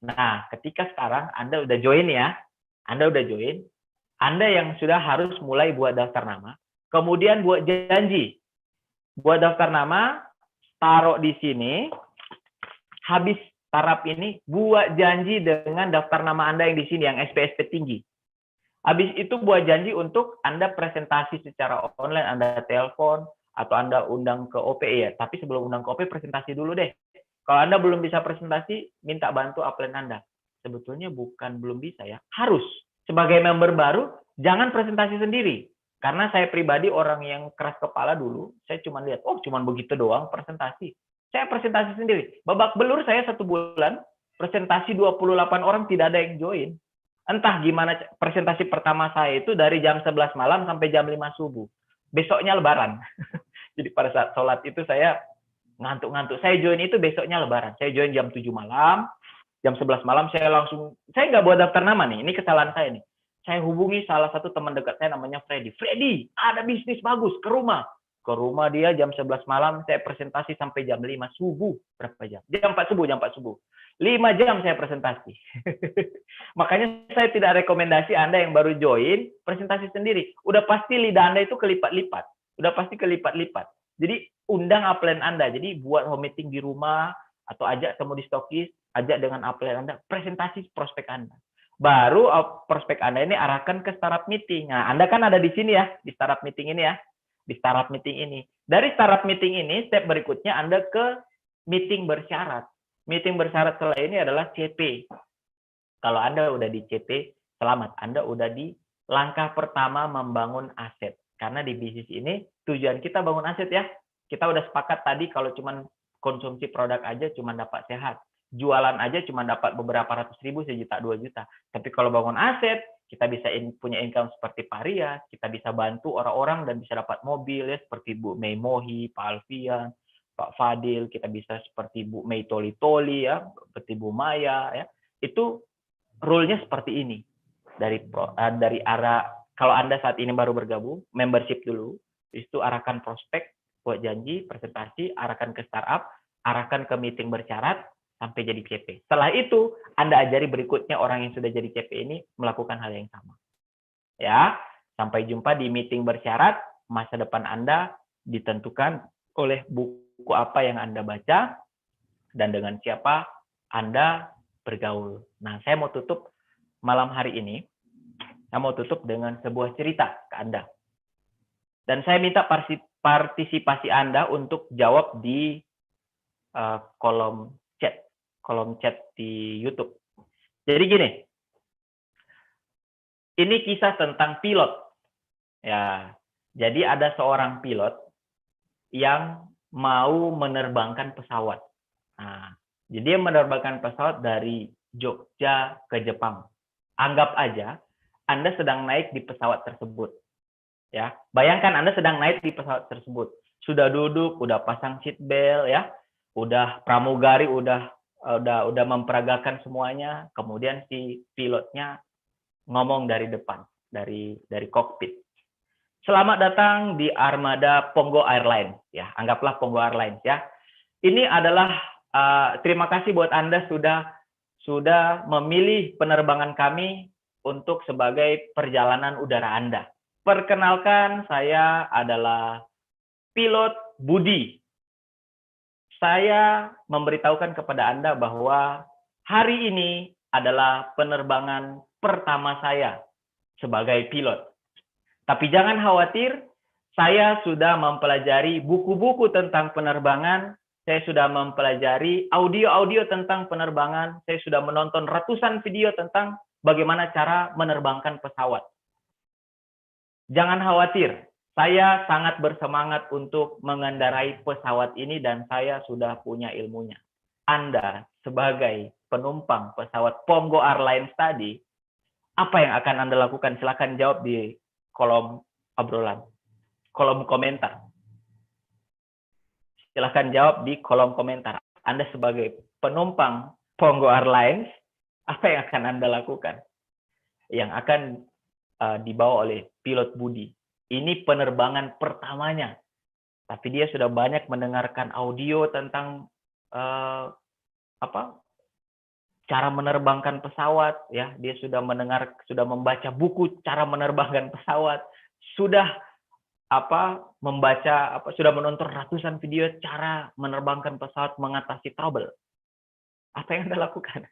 Nah, ketika sekarang Anda udah join ya, Anda yang sudah harus mulai buat daftar nama, kemudian buat janji. Buat daftar nama, taruh di sini, habis tarap ini, buat janji dengan daftar nama Anda yang di sini, yang SPSP tinggi. Habis itu buat janji untuk Anda presentasi secara online, Anda telepon, atau Anda undang ke OP ya. Tapi sebelum undang ke OP, presentasi dulu deh. Kalau Anda belum bisa presentasi, minta bantu upline Anda. Sebetulnya bukan belum bisa ya, harus. Sebagai member baru, jangan presentasi sendiri. Karena saya pribadi orang yang keras kepala dulu, saya cuma lihat, oh cuma begitu doang presentasi. Saya presentasi sendiri. Babak belur saya 1 bulan, presentasi 28 orang tidak ada yang join. Entah gimana presentasi pertama saya itu dari jam 11 malam sampai jam 5 subuh. Besoknya lebaran. Jadi pada saat sholat itu saya ngantuk-ngantuk. Saya join itu besoknya lebaran. Saya join jam 7 malam, jam 11 malam saya nggak buat daftar nama nih, ini kesalahan saya nih. Saya hubungi salah satu teman dekat saya namanya Freddy. Freddy, ada bisnis bagus, ke rumah. Ke rumah dia jam 11 malam, saya presentasi sampai jam 5 subuh. Berapa jam? Jam 4 subuh. 5 jam saya presentasi. Makanya saya tidak rekomendasi Anda yang baru join, presentasi sendiri. Udah pasti lidah Anda itu kelipat-lipat. Udah pasti kelipat-lipat. Jadi undang upline Anda. Jadi buat home meeting di rumah, atau ajak temu di Stokis, ajak dengan upline Anda, presentasi prospek Anda. Baru prospek Anda ini arahkan ke startup meeting. Nah, Anda kan ada di sini ya, di startup meeting ini ya. Di startup meeting ini. Dari startup meeting ini, step berikutnya Anda ke meeting bersyarat. Meeting bersyarat setelah ini adalah CP. Kalau Anda udah di CP, selamat. Anda udah di langkah pertama membangun aset. Karena di bisnis ini, tujuan kita bangun aset ya. Kita udah sepakat tadi kalau cuma konsumsi produk aja cuma dapat sehat. Jualan aja cuma dapat beberapa ratus ribu, 1 juta, 2 juta. Tapi kalau bangun aset, kita bisa punya income seperti Pak Rias, kita bisa bantu orang-orang dan bisa dapat mobil ya, seperti Bu Mei Mohi, Pak Alfian, Pak Fadil, kita bisa seperti Bu Mei Toli ya, seperti Bu Maya ya. Itu rule-nya seperti ini. Dari arah, kalau Anda saat ini baru bergabung, membership dulu, itu arahkan prospek, buat janji, presentasi, arahkan ke startup, arahkan ke meeting bersyarat, sampai jadi CP. Setelah itu, Anda ajari berikutnya orang yang sudah jadi CP ini melakukan hal yang sama. Ya, sampai jumpa di meeting bersyarat. Masa depan Anda ditentukan oleh buku apa yang Anda baca dan dengan siapa Anda bergaul. Nah, saya mau tutup malam hari ini. Saya mau tutup dengan sebuah cerita ke Anda. Dan saya minta partisipasi Anda untuk jawab di kolom chat di YouTube. Jadi gini, ini kisah tentang pilot. Ya, jadi ada seorang pilot yang mau menerbangkan pesawat. Nah, jadi dia menerbangkan pesawat dari Jogja ke Jepang. Anggap aja Anda sedang naik di pesawat tersebut. Ya, bayangkan Anda sedang naik di pesawat tersebut. Sudah duduk, udah pasang seat belt ya. Udah pramugari udah memperagakan semuanya, kemudian si pilotnya ngomong dari depan, dari kokpit. Selamat datang di armada Pongo Airlines ya, anggaplah Pongo Airlines ya. Ini adalah terima kasih buat Anda sudah memilih penerbangan kami untuk sebagai perjalanan udara Anda. Perkenalkan, saya adalah pilot Budi. Saya memberitahukan kepada Anda bahwa hari ini adalah penerbangan pertama saya sebagai pilot. Tapi jangan khawatir, saya sudah mempelajari buku-buku tentang penerbangan, saya sudah mempelajari audio-audio tentang penerbangan, saya sudah menonton ratusan video tentang bagaimana cara menerbangkan pesawat. Jangan khawatir. Saya sangat bersemangat untuk mengendarai pesawat ini dan saya sudah punya ilmunya. Anda sebagai penumpang pesawat Pongo Airlines tadi, apa yang akan Anda lakukan? Silakan jawab di kolom obrolan, kolom komentar. Silakan jawab di kolom komentar. Anda sebagai penumpang Pongo Airlines, apa yang akan Anda lakukan? Yang akan dibawa oleh pilot Budi. Ini penerbangan pertamanya, tapi dia sudah banyak mendengarkan audio tentang cara menerbangkan pesawat, ya. Dia sudah membaca buku cara menerbangkan pesawat, sudah sudah menonton ratusan video cara menerbangkan pesawat mengatasi trouble. Apa yang Anda lakukan?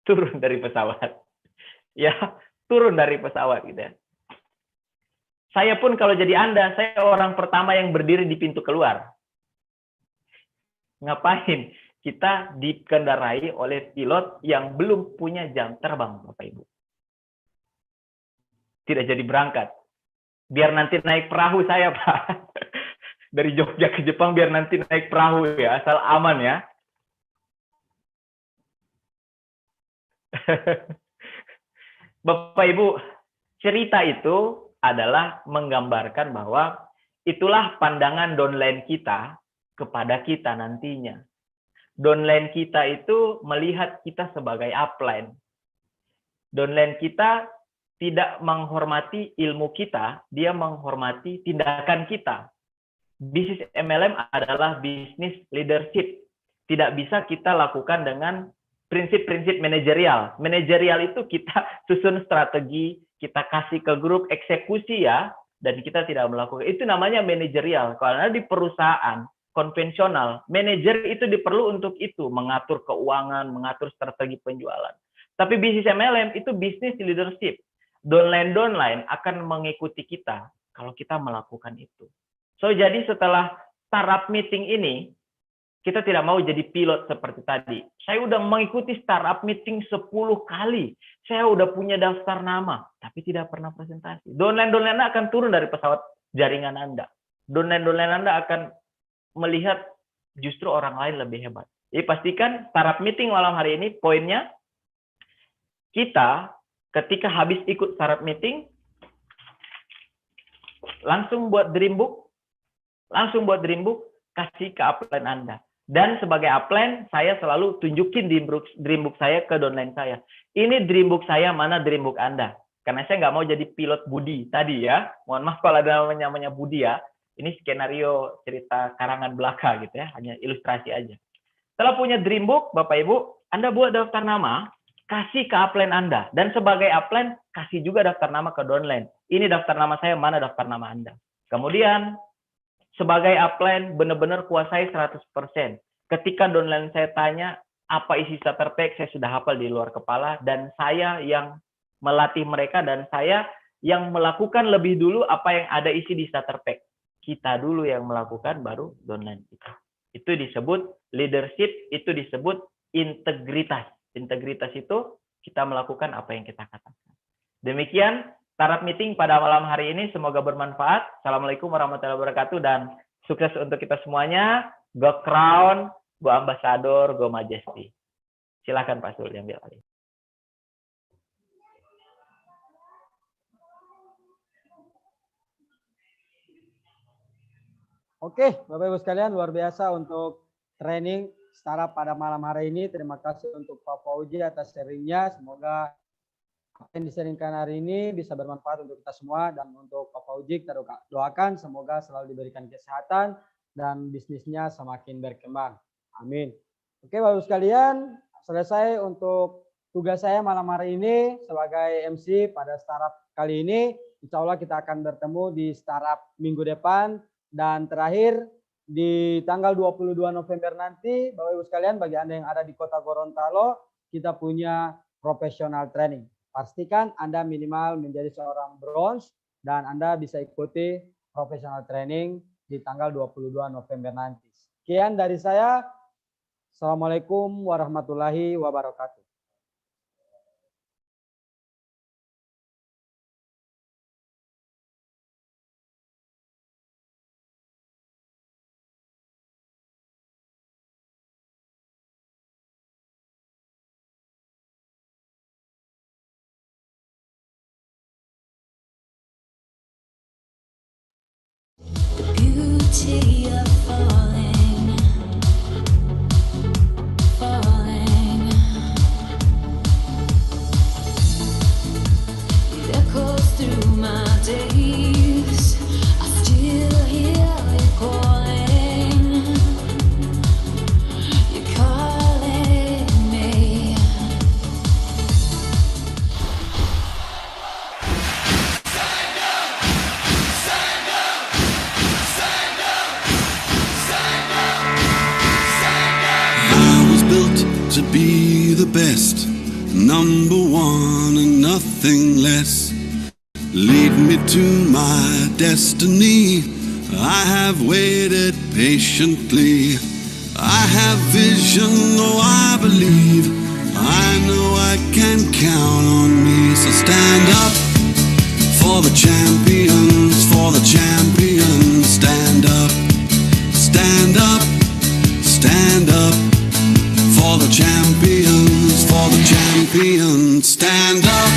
Turun dari pesawat. Ya, turun dari pesawat gitu ya. Saya pun kalau jadi Anda, saya orang pertama yang berdiri di pintu keluar. Ngapain? Kita dikendarai oleh pilot yang belum punya jam terbang, Bapak Ibu. Tidak jadi berangkat. Biar nanti naik perahu saya, Pak. Dari Jogja ke Jepang biar nanti naik perahu ya, asal aman ya. Bapak Ibu, cerita itu adalah menggambarkan bahwa itulah pandangan downline kita kepada kita nantinya. Downline kita itu melihat kita sebagai upline. Downline kita tidak menghormati ilmu kita, dia menghormati tindakan kita. Bisnis MLM adalah bisnis leadership. Tidak bisa kita lakukan dengan prinsip-prinsip manajerial. Manajerial itu kita susun strategi, kita kasih ke grup eksekusi ya, dan kita tidak melakukan. Itu namanya manajerial. Karena di perusahaan konvensional, manajer itu diperlu untuk itu, mengatur keuangan, mengatur strategi penjualan. Tapi bisnis MLM itu bisnis leadership. Downline akan mengikuti kita kalau kita melakukan itu. So, jadi setelah startup meeting ini, kita tidak mau jadi pilot seperti tadi. Saya udah mengikuti startup meeting 10 kali. Saya udah punya daftar nama, tapi tidak pernah presentasi. Downline akan turun dari pesawat jaringan Anda. Downline Anda akan melihat justru orang lain lebih hebat. Jadi pastikan startup meeting malam hari ini, poinnya, kita ketika habis ikut startup meeting, langsung buat dream book, kasih ke upline Anda. Dan sebagai upline, saya selalu tunjukin dream book saya ke downline saya. Ini dream book saya, mana dream book Anda? Karena saya nggak mau jadi pilot Budi tadi ya. Mohon maaf kalau ada namanya Budi ya. Ini skenario cerita karangan belaka gitu ya, hanya ilustrasi aja. Setelah punya dream book, Bapak Ibu, Anda buat daftar nama, kasih ke upline Anda. Dan sebagai upline, kasih juga daftar nama ke downline. Ini daftar nama saya, mana daftar nama Anda? Kemudian, sebagai upline benar-benar kuasai 100%. Ketika downline saya tanya apa isi starter pack, saya sudah hafal di luar kepala, dan saya yang melatih mereka, dan saya yang melakukan lebih dulu apa yang ada isi di starter pack. Kita dulu yang melakukan, baru downline kita. Itu disebut leadership, itu disebut integritas. Integritas itu kita melakukan apa yang kita katakan. Demikian startup meeting pada malam hari ini, semoga bermanfaat. Assalamualaikum warahmatullahi wabarakatuh, dan sukses untuk kita semuanya. Go Crown, Go Ambassador, Go Majesty. Silakan Pak Sul, diambil alih. Oke, Bapak Ibu sekalian, luar biasa untuk training startup pada malam hari ini. Terima kasih untuk Pak Fauji atas sharingnya. Semoga apa yang disaringkan hari ini bisa bermanfaat untuk kita semua, dan untuk Pak Fauji kita doakan semoga selalu diberikan kesehatan dan bisnisnya semakin berkembang. Amin. Oke Bapak Ibu sekalian, selesai untuk tugas saya malam hari ini sebagai MC pada startup kali ini. Insya Allah kita akan bertemu di startup minggu depan, dan terakhir di tanggal 22 November nanti, Bapak Ibu sekalian, bagi Anda yang ada di Kota Gorontalo, kita punya professional training. Pastikan Anda minimal menjadi seorang bronze dan Anda bisa ikuti professional training di tanggal 22 November nanti. Sekian dari saya. Assalamualaikum warahmatullahi wabarakatuh. Beauty of falling, falling. It echoes through my days. I still hear it calling. You're calling me. To be the best, number one and nothing less. Lead me to my destiny. I have waited patiently. I have vision, oh I believe. I know I can count on me. So stand up for the champions. for the champions. Stand up, stand up, stand up for the champions, for the champions. Stand up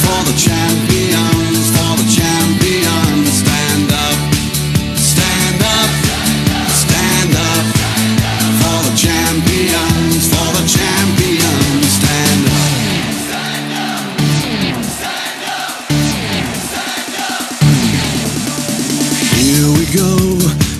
for the champions, for the champions. Stand up, stand up, stand up for the champions, for the champions. Stand up. Here we go,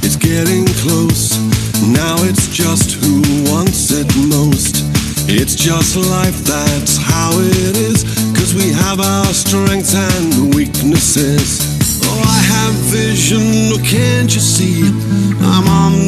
it's getting close. Now it's just who wants it most. It's just life, that's how it is. 'Cause we have our strengths and weaknesses. Oh, I have vision, can't you see? I'm on